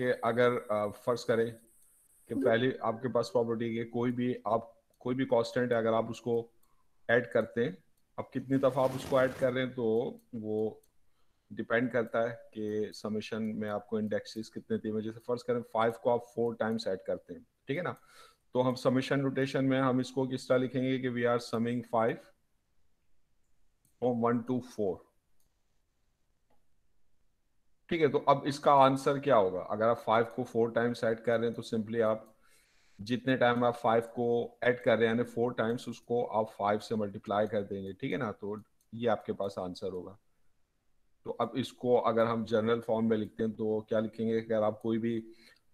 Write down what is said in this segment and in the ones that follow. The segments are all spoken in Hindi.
कि अगर फर्ज करें कि पहले आपके पास प्रॉपर्टी के कोई भी कांस्टेंट है, अगर आप उसको ऐड करते हैं, अब कितनी दफ़ा आप उसको ऐड कर रहे हैं तो वो डिपेंड करता है कि समेशन में आपको इंडेक्सेस कितने दिए। जैसे फर्ज करें 5 को आप 4 टाइम्स ऐड करते हैं, ठीक है ना, तो हम समेशन नोटेशन में हम इसको किस तरह लिखेंगे कि we are summing 5 from 1 to 4। ठीक है, तो अब इसका आंसर क्या होगा? अगर आप 5 को 4 टाइम्स ऐड कर रहे हैं तो सिंपली आप जितने टाइम आप 5 को ऐड कर रहे हैं यानी 4 टाइम्स, उसको आप 5 से मल्टीप्लाई कर देंगे, ठीक है ना, तो ये आपके पास आंसर होगा। तो अब इसको अगर हम जनरल फॉर्म में लिखते हैं तो क्या लिखेंगे कि अगर आप कोई भी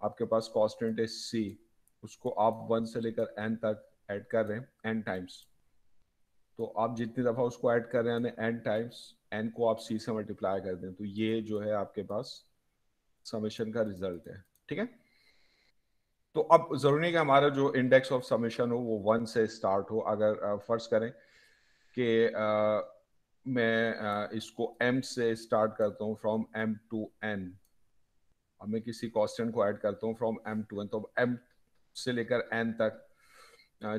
आपके पास कांस्टेंट है सी, उसको आप 1 से लेकर n तक ऐड कर रहे हैं n टाइम्स, तो आप जितनी दफ़ा उसको ऐड कर रहे हैं यानी n टाइम्स, n को आप c से मल्टीप्लाई कर दें, तो ये जो है आपके पास समेशन का रिजल्ट है। ठीक है, तो अब जरूरी नहीं कि हमारा जो इंडेक्स ऑफ समेशन हो वो 1 से स्टार्ट हो। अगर फर्ज करें कि मैं इसको m से स्टार्ट करता हूँ, फ्रॉम m to n, अब मैं किसी कांस्टेंट को ऐड करता हूँ फ्रॉम m to n, तो m से लेकर n तक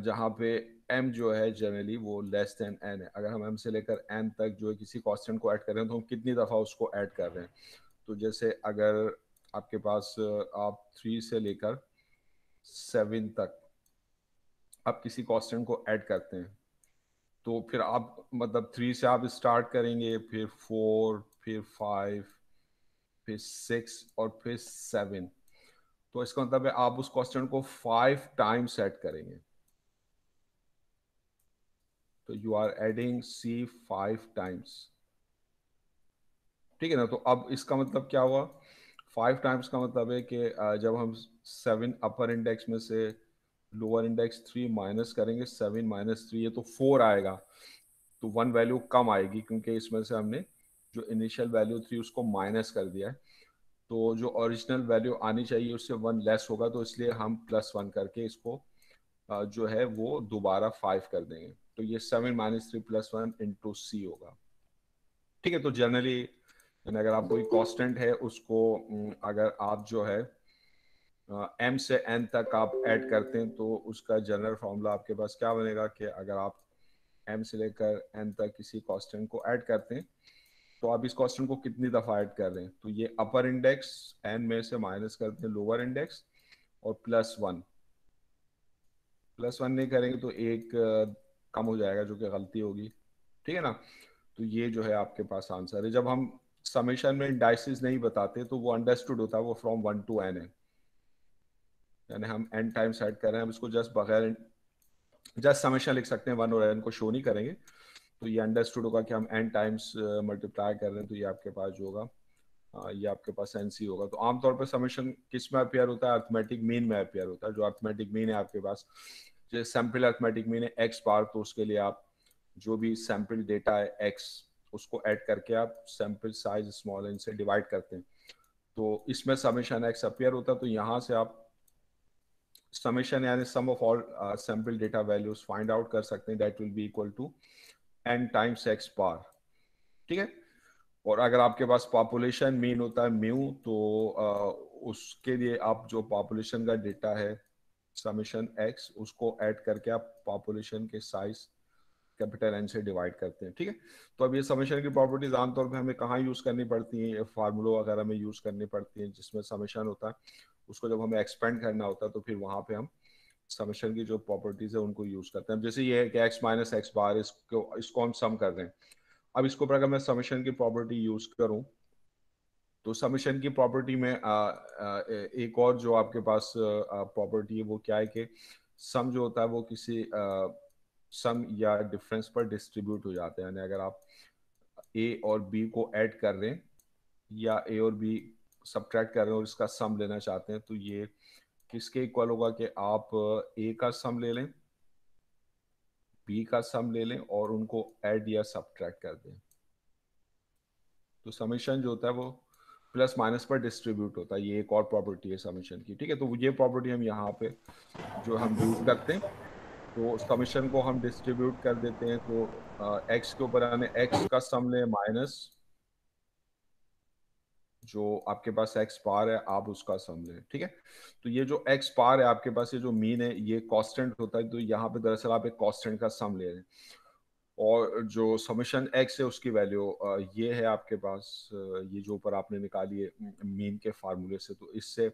जहाँ पे m जो है जनरली वो लेस देन n है, अगर हम m से लेकर n तक जो है किसी कांस्टेंट को ऐड कर रहे हैं तो हम कितनी दफ़ा उसको ऐड कर रहे हैं। तो जैसे अगर आपके पास आप 3 से लेकर 7 तक आप किसी कांस्टेंट को ऐड करते हैं, तो फिर आप मतलब 3 से आप स्टार्ट करेंगे, फिर 4, फिर 5, फिर 6 और फिर 7, तो इसका मतलब है आप उस कांस्टेंट को 5 टाइम्स ऐड करेंगे, तो you are adding C 5 times. ठीक है ना, तो अब इसका मतलब क्या हुआ? 5 टाइम्स का मतलब है कि जब हम 7 अपर इंडेक्स में से लोअर इंडेक्स 3 माइनस करेंगे, 7 माइनस 3 है तो 4 आएगा, तो 1 वैल्यू कम आएगी क्योंकि इसमें से हमने जो इनिशियल वैल्यू थी उसको माइनस कर दिया है, तो जो ओरिजिनल वैल्यू आनी चाहिए उससे 1 लेस होगा, तो इसलिए हम +1 करके इसको जो है वो दोबारा 5 कर देंगे, तो ये 7 माइनस 3 +1 इंटू सी होगा। ठीक है, तो जनरली अगर आप कोई कांस्टेंट है उसको अगर आप जो है m से n तक आप ऐड करते हैं तो उसका जनरल फॉर्मूला आपके पास क्या बनेगा कि अगर आप m से लेकर n तक किसी कांस्टेंट को ऐड करते हैं तो आप इस कांस्टेंट को कितनी दफ़ा ऐड कर रहे हैं, तो ये अपर इंडेक्स n में से माइनस करते हैं लोअर इंडेक्स और +1 नहीं करेंगे तो एक कम हो जाएगा जो कि गलती होगी। ठीक है ना, तो ये जो है आपके पास आंसर है। जब हम समेशन में इंडाइसिस नहीं बताते तो वो अंडरस्टूड होता है, वो फ्रॉम 1 to n है, यानी हम n टाइम्स ऐड कर रहे हैं, हम इसको जस्ट बगैर जस्ट समेशन लिख सकते हैं, 1 और n को शो नहीं करेंगे, तो ये अंडरस्टूड होगा कि हम n टाइम्स मल्टीप्लाई कर रहे हैं, तो ये आपके पास जो होगा ये आपके पास एनसी होगा। तो आमतौर पर समेशन किस में अपेयर होता है? अर्थमेटिक मीन में अपेयर होता है। जो अर्थमेटिक मीन है आपके पास, जैसे सैम्पल अर्थमेटिक मीन है एक्स बार, तो उसके लिए आप जो भी सैम्पल डेटा है एक्स, उसको ऐड करके आप सैम्पल साइज स्मॉल एन से डिवाइड करते हैं, तो इसमें समेशन एक्स अपेयर होता है। तो यहाँ से आप समेशन यानी sum of all sample data values find out कर सकते हैं, that will be equal to n times x bar. ठीक है, और अगर आपके पास पॉपुलेशन मीन होता है म्यू, तो उसके लिए आप जो पॉपुलेशन का डेटा है समेशन एक्स, उसको ऐड करके आप पॉपुलेशन के साइज कैपिटल एन से डिवाइड करते हैं। ठीक है, तो अब ये समेशन की प्रॉपर्टीज आमतौर पे हमें कहाँ यूज करनी पड़ती हैं? फार्मूलों वगैरह में यूज करनी पड़ती हैं, जिसमें समेशन होता है, उसको जब हमें एक्सपेंड करना होता है तो फिर वहां पे हम समेशन की जो प्रॉपर्टीज है उनको यूज करते हैं। जैसे ये है कि एक्स माइनस एक्स बार, इसको हम सम कर रहे हैं। अब इसके ऊपर अगर मैं समेशन की प्रॉपर्टी यूज करूं तो समेशन की प्रॉपर्टी में एक और जो आपके पास प्रॉपर्टी है वो क्या है कि सम जो होता है वो किसी सम या डिफरेंस पर डिस्ट्रीब्यूट हो जाते हैं, यानी अगर आप ए और बी को ऐड कर रहे हैं या ए और बी सब्ट्रैक्ट कर रहे हैं और इसका सम लेना चाहते हैं, तो ये किसके इक्वल होगा कि आप ए का सम ले लें, बी का सम ले लें और उनको ऐड या सब्ट्रैक्ट कर दें, तो समेशन जो होता है वो प्लस माइनस पर डिस्ट्रीब्यूट होता है। ये एक और प्रॉपर्टी है समेशन की। ठीक है, तो ये प्रॉपर्टी हम यहाँ पे जो हम यूज करते हैं, तो समेशन को हम डिस्ट्रीब्यूट कर देते हैं, तो एक्स के ऊपर यानी एक्स का सम ले माइनस जो आपके पास एक्स बार है आप उसका सम लें, ठीक है। तो ये जो एक्स बार है आपके पास, ये जो मीन है ये कांस्टेंट होता है, तो यहाँ पे दरअसल आप एक कांस्टेंट का सम ले रहे हैं। और जो समेशन एक्स है उसकी वैल्यू ये है आपके पास, ये जो ऊपर आपने निकाली है मीन के फार्मूले से, तो इससे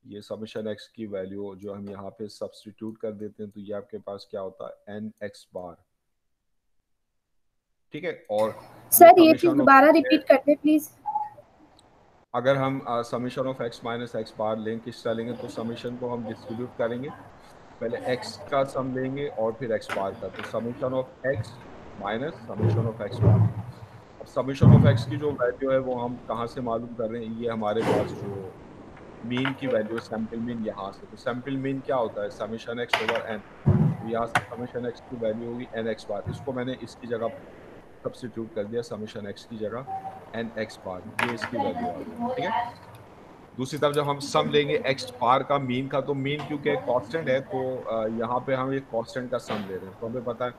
ये समेशन एक्स की वैल्यू जो हम यहाँ पे सब्स्टिट्यूट कर देते हैं, तो ये आपके पास क्या होता है एन एक्स बार, ठीक है। और ये सर ये चीज समेशन ऑफ दोबारा एक्स है। रिपीट करते प्लीज। अगर हम summation of x minus x bar लेंगे, किस तरह लेंगे, तो समेशन को हम डिस्ट्रीब्यूट करेंगे, पहले एक्स का सम लेंगे और फिर एक्स बार का, तो summation of x minus summation of x bar. अब समेशन ऑफ एक्स की जो वैल्यू है वो हम कहाँ से मालूम कर रहे हैं, ये हमारे पास जो मीन की वैल्यू है, सैंपल मीन यहाँ से, तो सैंपल मीन क्या होता है समेशन एक्स ओवर एन, तो यहाँ से समेशन एक्स की वैल्यू होगी एन एक्स बार, इसको मैंने इसकी जगह सब्स्टिट्यूट कर दिया, समेशन एक्स की जगह एन एक्स बार, ये इसकी वैल्यू आ गई, ठीक है। दूसरी तरफ जब हम सम लेंगे एक्स बार का मीन का, तो मीन क्योंकि कांस्टेंट है, तो यहाँ पे हम एक कांस्टेंट का सम ले रहे हैं, तो हमें पता है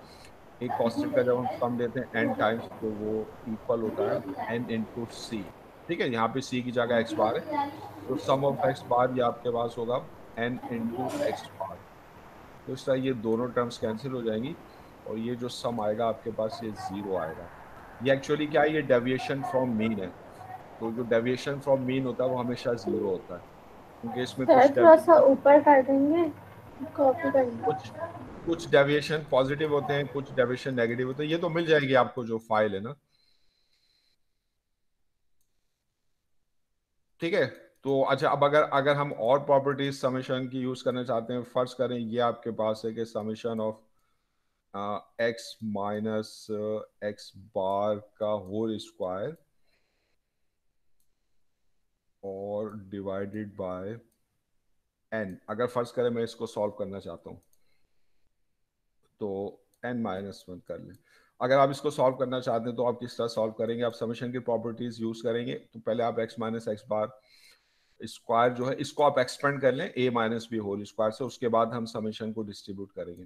एक कांस्टेंट का जब हम सम लेते हैं एन टाइम्स, तो वो इक्वल होता है एन इंटू सी, ठीक है। यहाँ पे सी की जगह एक्स बार है, तो सम ऑफ एक्स बार ये आपके पास होगा एन इंटू एक्स बार, तो इस तरह ये दोनों टर्म्स कैंसिल हो जाएंगी, और ये जो सम आएगा आपके पास ये जीरो आएगा। ये एक्चुअली क्या है, ये डेविएशन फ्रॉम मीन है, तो जो डेविएशन फ्रॉम मीन होता है वो हमेशा जीरो होता है, क्योंकि इसमें सर कुछ थोड़ा सा डेविएशन, ऊपर कर देंगे, कॉपी कुछ करना। कुछ डेविएशन पॉजिटिव होते हैं, कुछ डेविएशन नेगेटिव होते हैं, ये तो मिल जाएगी आपको जो फाइल है ना, ठीक है। तो अच्छा, अब अगर अगर हम और प्रॉपर्टीज समेशन की यूज करना चाहते हैं, फर्ज करें ये आपके पास है कि summation of x minus x bar का होल स्क्वायर और डिवाइडेड बाय एन, अगर फर्ज करें मैं इसको सॉल्व करना चाहता हूँ, तो एन माइनस वन कर लें। अगर आप इसको सॉल्व करना चाहते हैं तो आप किस तरह सॉल्व करेंगे, आप समेशन की प्रॉपर्टीज यूज करेंगे, तो पहले आप x minus x bar square जो है इसको आप एक्सपेंड कर लें a minus B whole square से, उसके बाद हम समेशन को डिस्ट्रीब्यूट करेंगे।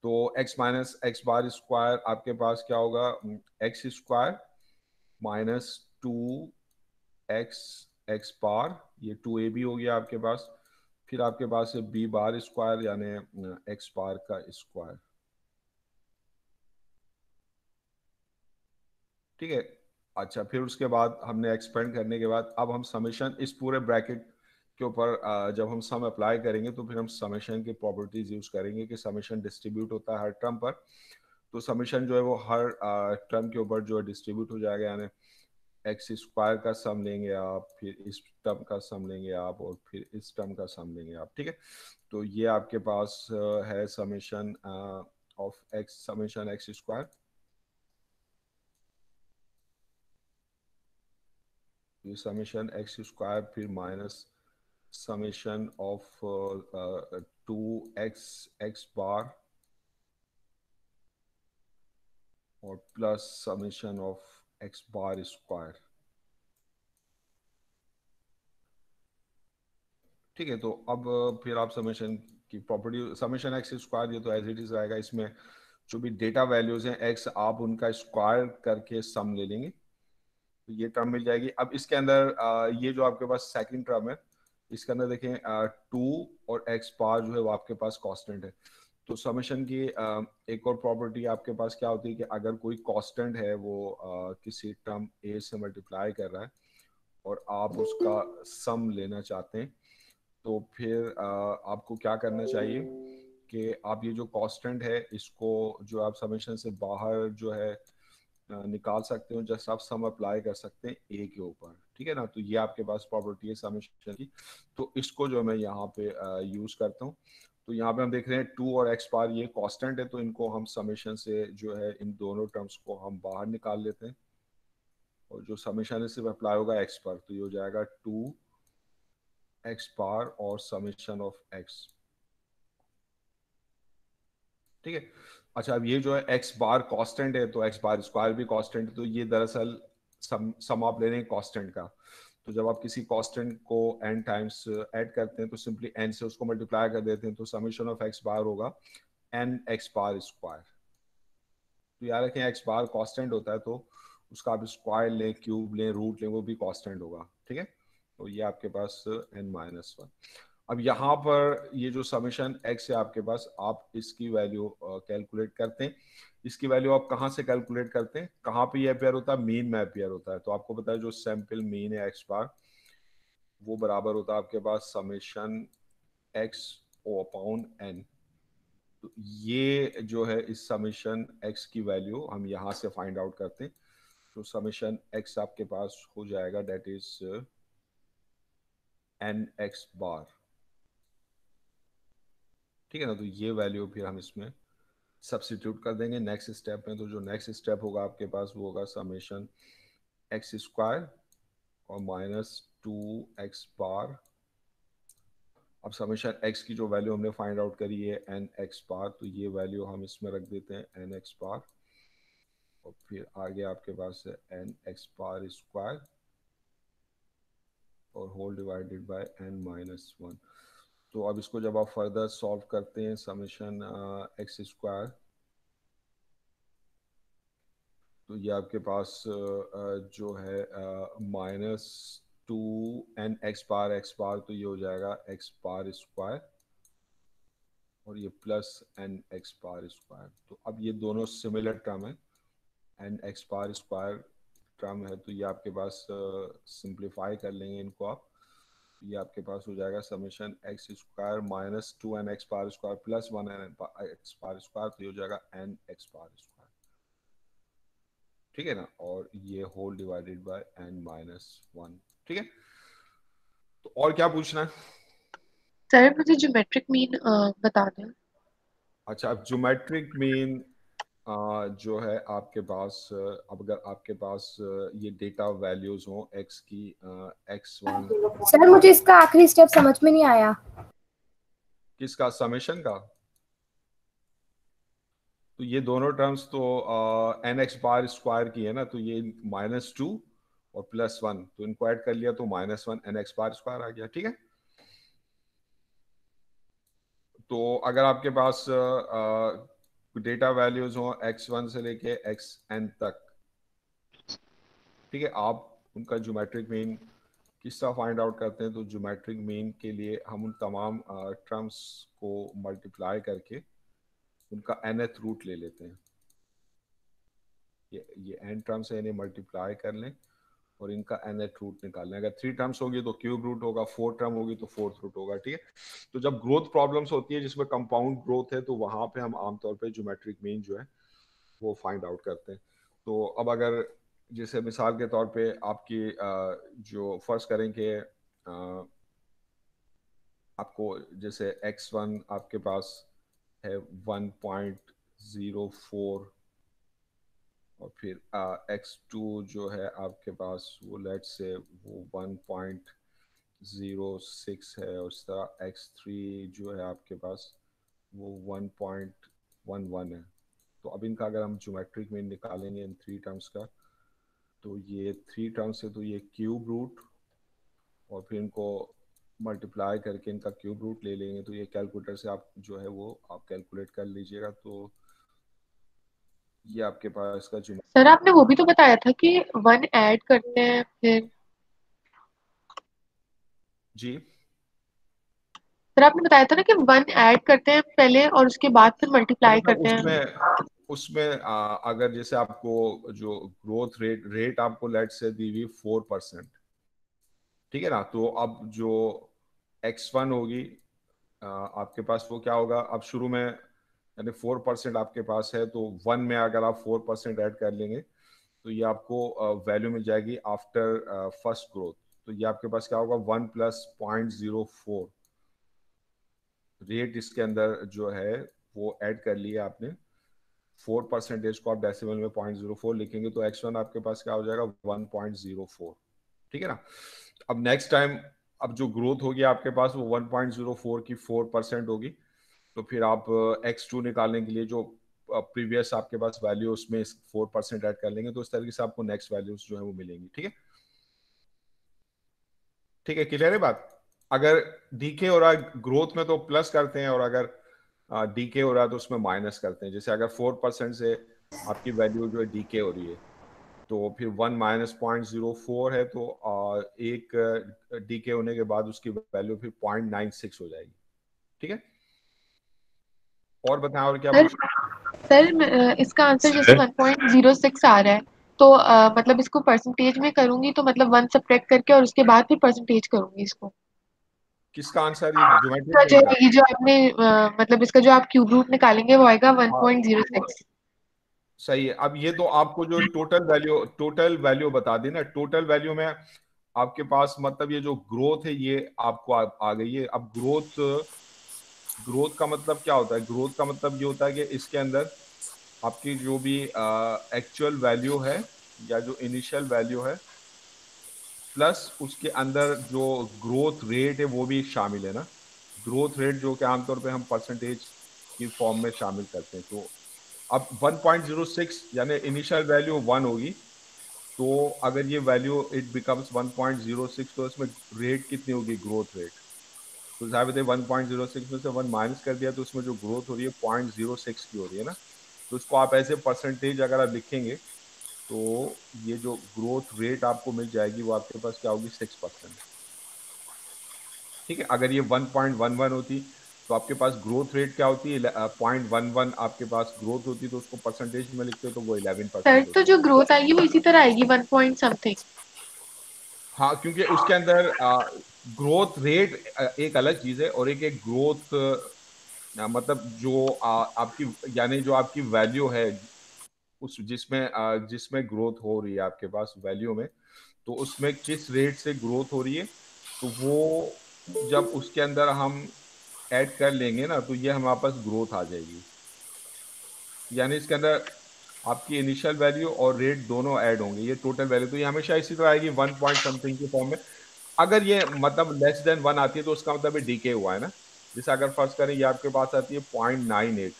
तो x minus x bar square आपके पास क्या होगा, x square minus two x x bar, ये टू ए बी हो गया आपके पास, फिर आपके पास है बी बार स्क्वायर यानी एक्स बार का स्क्वायर, ठीक है। अच्छा, फिर उसके बाद हमने एक्सपेंड करने के बाद अब हम समेशन इस पूरे ब्रैकेट के ऊपर जब हम सम अप्लाई करेंगे, तो फिर हम समेशन की प्रॉपर्टीज यूज करेंगे कि समेशन डिस्ट्रीब्यूट होता है हर टर्म पर, तो समेशन जो है वो हर टर्म के ऊपर जो है डिस्ट्रीब्यूट हो जाएगा, यानी एक्स स्क्वायर का सम लेंगे आप, फिर इस टर्म का सम लेंगे आप, और फिर इस टर्म का सम लेंगे आप, ठीक है। तो ये आपके पास है summation of x, summation x square, ये समेशन एक्स स्क्वायर फिर minus summation of two x x bar और plus summation of x bar square, ठीक है। तो अब फिर आप समेशन की प्रॉपर्टी, समेशन एक्स स्क्वायर ये तो एज इट इज रहेगा, इसमें जो भी डेटा वैल्यूज हैं एक्स आप उनका स्क्वायर करके सम ले लेंगे, तो ये टर्म मिल जाएगी। अब इसके अंदर ये जो आपके पास सेकंड टर्म है, इसके अंदर देखें टू और एक्स बार जो है वो आपके पास कांस्टेंट है, तो समेशन की एक और प्रॉपर्टी आपके पास क्या होती है कि अगर कोई कांस्टेंट है वो किसी टर्म ए से मल्टीप्लाई कर रहा है और आप उसका सम लेना चाहते हैं, तो फिर आपको क्या करना चाहिए कि आप ये जो कांस्टेंट है इसको जो आप समेशन से बाहर जो है निकाल सकते हो, जस्ट आप सम अप्लाई कर सकते हैं ए के ऊपर, ठीक है ना। तो ये आपके पास प्रॉपर्टी है समेशन की, तो इसको जो मैं यहाँ पे यूज करता हूँ, तो यहाँ पे हम देख रहे हैं टू और एक्स बार ये कांस्टेंट है, तो इनको हम समेशन से जो है इन दोनों टर्म्स को हम बाहर निकाल लेते हैं, और जो समेशन है सिर्फ अप्लाई होगा एक्स पर, तो ये हो जाएगा टू एक्स बार और समेशन ऑफ एक्स, ठीक है। अच्छा, अब ये जो है एक्स बार कांस्टेंट है, तो एक्स बार स्क्वायर भी कांस्टेंट है, तो ये दरअसल सम आप ले रहे हैं कांस्टेंट का, तो जब आप किसी कांस्टेंट को n टाइम्स ऐड करते हैं तो सिंपली n से उसको मल्टीप्लाई कर देते हैं, तो समेशन ऑफ एक्स बार होगा n एक्स बार स्क्वायर, तो याद रखें एक्स बार कांस्टेंट होता है, तो उसका आप स्क्वायर लें, क्यूब लें, रूट लें, वो भी कांस्टेंट होगा, ठीक है। तो ये आपके पास n-1। अब यहाँ पर ये जो समेशन x है आपके पास, आप इसकी वैल्यू कैलकुलेट करते हैं। इसकी वैल्यू आप कहाँ से कैलकुलेट करते हैं, कहाँ पे ये अपेयर होता है, मीन में अपेयर होता है। तो आपको पता है जो सैंपल मीन है x बार, वो बराबर होता है आपके पास समेशन x ओ अपॉन n। तो ये जो है इस समेशन x की वैल्यू हम यहाँ से फाइंड आउट करते हैं। तो समेशन x आपके पास हो जाएगा दैट इज n(x बार), ठीक है ना। तो ये वैल्यू फिर हम इसमें सब्स्टिट्यूट कर देंगे नेक्स्ट स्टेप में। तो जो नेक्स्ट स्टेप होगा आपके पास वो होगा समेशन एक्स स्क्वायर और -2x बार। अब समेशन x की जो वैल्यू हमने फाइंड आउट करी है n(x बार), तो ये वैल्यू हम इसमें रख देते हैं n(x बार), और फिर आगे आपके पास है n(x बार स्क्वायर और होल डिवाइडेड बाय n-1। तो अब इसको जब आप फर्दर सॉल्व करते हैं समेशन एक्स स्क्वायर, तो ये आपके पास जो है -2n(x बार), तो ये हो जाएगा x बार स्क्वायर और ये +n(x बार)²। तो अब ये दोनों सिमिलर टर्म है, n(x बार)² टर्म है, तो ये आपके पास सिंप्लीफाई कर लेंगे इनको आप। ये आपके पास हो जाएगा समेशन x² -2n(x बार)² +1n(x बार)², तो ये हो जाएगा n(x बार)², ठीक है ना। और ये होल डिवाइडेड बाय n-1, ठीक है। तो और क्या पूछना है? सर मुझे ज्योमेट्रिक मीन बता दें। अच्छा, अब ज्योमेट्रिक मीन जो है आपके पास, अब अगर आपके पास ये डेटा वैल्यूज हो x की, x1, सर मुझे इसका आखिरी स्टेप समझ में नहीं आया। किसका, समेशन का? तो ये दोनों टर्म्स तो n(x बार)² की है ना, तो ये -2 और +1, तो इनको ऐड कर लिया तो -1 n(x बार)² आ गया, ठीक है। तो अगर आपके पास डेटा वैल्यूज हो x1 से लेके xn तक, ठीक है, आप उनका ज्योमेट्रिक मीन किस तरह फाइंड आउट करते हैं? तो ज्योमेट्रिक मीन के लिए हम उन तमाम टर्म्स को मल्टीप्लाई करके उनका nth रूट ले लेते हैं। ये n टर्म्स है, इन्हें मल्टीप्लाई कर लें और इनका nth रूट निकाल लें। अगर 3 टर्म्स होगी तो क्यूब रूट होगा, 4 टर्म होगी तो फोर्थ रूट होगा, ठीक है। तो जब ग्रोथ प्रॉब्लम्स होती है जिसमें कंपाउंड ग्रोथ है, तो वहां पे हम आमतौर पे ज्योमेट्रिक मीन जो है वो फाइंड आउट करते हैं। तो अब अगर जैसे मिसाल के तौर पे आपकी जो फर्ज करें कि आपको जैसे x1 आपके पास है 1.04 और फिर x2 जो है आपके पास वो लेट्स से वो 1.06 है, और इस तरह x3 जो है आपके पास वो 1.11 है। तो अब इनका अगर हम ज्योमेट्रिक मीन निकालेंगे इन 3 टर्म्स का, तो ये 3 टर्म्स है, तो ये क्यूब रूट और फिर इनको मल्टीप्लाई करके इनका क्यूब रूट ले लेंगे। तो ये कैलकुलेटर से आप जो है वो आप कैलकुलेट कर लीजिएगा। तो ये आपके पास इसका सर आपने वो भी तो बताया था कि 1 ऐड करते हैं फिर। जी, सर आपने बताया था ना कि 1 ऐड करते हैं पहले और उसके बाद फिर मल्टीप्लाई मतलब करते हैं। उसमें अगर जैसे आपको जो ग्रोथ रेट आपको लेट से दी हुई 4%, ठीक है ना। तो अब जो x1 होगी आपके पास वो क्या होगा, अब शुरू में यानी 4% आपके पास है, तो 1 में अगर आप 4% ऐड कर लेंगे तो ये आपको वैल्यू मिल जाएगी आफ्टर फर्स्ट ग्रोथ। तो ये आपके पास क्या होगा, 1 + 0.04 रेट इसके अंदर जो है वो ऐड कर लिया आपने। 4% को आप डेसिमल में 0.04 लिखेंगे तो x1 आपके पास क्या हो जाएगा, 1.04, ठीक है ना। अब नेक्स्ट टाइम अब जो ग्रोथ होगी आपके पास वो 1.04 की 4% होगी, तो फिर आप x2 निकालने के लिए जो प्रीवियस आपके पास वैल्यू उसमें 4% ऐड कर लेंगे, तो इस तरीके से आपको नेक्स्ट वैल्यूज जो है वो मिलेंगी, ठीक है। ठीक है, क्लियर है बात? अगर डीके हो रहा है ग्रोथ में तो प्लस करते हैं, और अगर डीके हो रहा है तो उसमें माइनस करते हैं। जैसे अगर 4% से आपकी वैल्यू जो है डीके हो रही है, तो फिर 1 माइनस 0.04 है, तो एक डीके होने के बाद उसकी वैल्यू फिर 0.96 हो जाएगी। ठीक है, और बताएं और क्या सर पूछ। सर इसका आंसर जैसे 1.06 आ रहा है, तो मतलब इसको परसेंटेज में करूंगी तो मतलब 1 सब्ट्रैक्ट करके और उसके बाद फिर परसेंटेज करूंगी इसको। किसका आंसर, ये ज्योमेट्रिक इसका जो मीन का? ये जो आपने मतलब इसका जो आप क्यूब रूट निकालेंगे वो आएगा हाँ 1.06। सही है। अब ये तो आपको जो टोटल वैल्यू बता दी ना, टोटल वैल्यू में आपके पास मतलब ये जो ग्रोथ है ये आपको आ गई है। अब ग्रोथ का मतलब क्या होता है? ग्रोथ का मतलब ये होता है कि इसके अंदर आपकी जो भी एक्चुअल वैल्यू है या जो इनिशियल वैल्यू है, प्लस उसके अंदर जो ग्रोथ रेट है वो भी शामिल है ना। ग्रोथ रेट जो कि आमतौर पे हम परसेंटेज की फॉर्म में शामिल करते हैं। तो अब 1.06 यानी इनिशियल वैल्यू 1 होगी, तो अगर ये वैल्यू इट बिकम्स 1.06, तो इसमें रेट कितनी होगी? Growth rate. तो जाहिर है 1.06 में से 1 माइनस कर दिया तो उसमें जो ग्रोथ हो रही है 0.06 की हो रही है ना। तो इसको आप ऐसे परसेंटेज अगर आप लिखेंगे तो ये जो ग्रोथ रेट आपको मिल जाएगी वो आपके पास क्या होगी? 6%। ठीक है, अगर ये 1.11 होती तो आपके पास ग्रोथ रेट क्या होती है? 0.11 आपके पास ग्रोथ होती, तो उसको परसेंटेज में लिखते तो वो सर 11% तो होती। जो ग्रोथ आएगी वो इसी तरह आएगी 1 पॉइंट समथिंग। हाँ, क्योंकि उसके अंदर ग्रोथ रेट एक अलग चीज है, और एक एक ग्रोथ मतलब जो आपकी यानी जो आपकी वैल्यू है उस जिसमें ग्रोथ हो रही है आपके पास वैल्यू में, तो उसमें किस रेट से ग्रोथ हो रही है, तो वो जब उसके अंदर हम ऐड कर लेंगे ना तो ये हमारे पास ग्रोथ आ जाएगी। यानी इसके अंदर आपकी इनिशियल वैल्यू और रेट दोनों ऐड होंगे, ये टोटल वैल्यू। तो ये हमेशा इसी तरह आएगी 1 पॉइंट समथिंग की फॉर्म में। अगर ये मतलब लेस देन 1 आती है तो उसका मतलब ये डीके हुआ है ना। जैसे अगर फर्स्ट करें ये आपके पास आती है 0.98,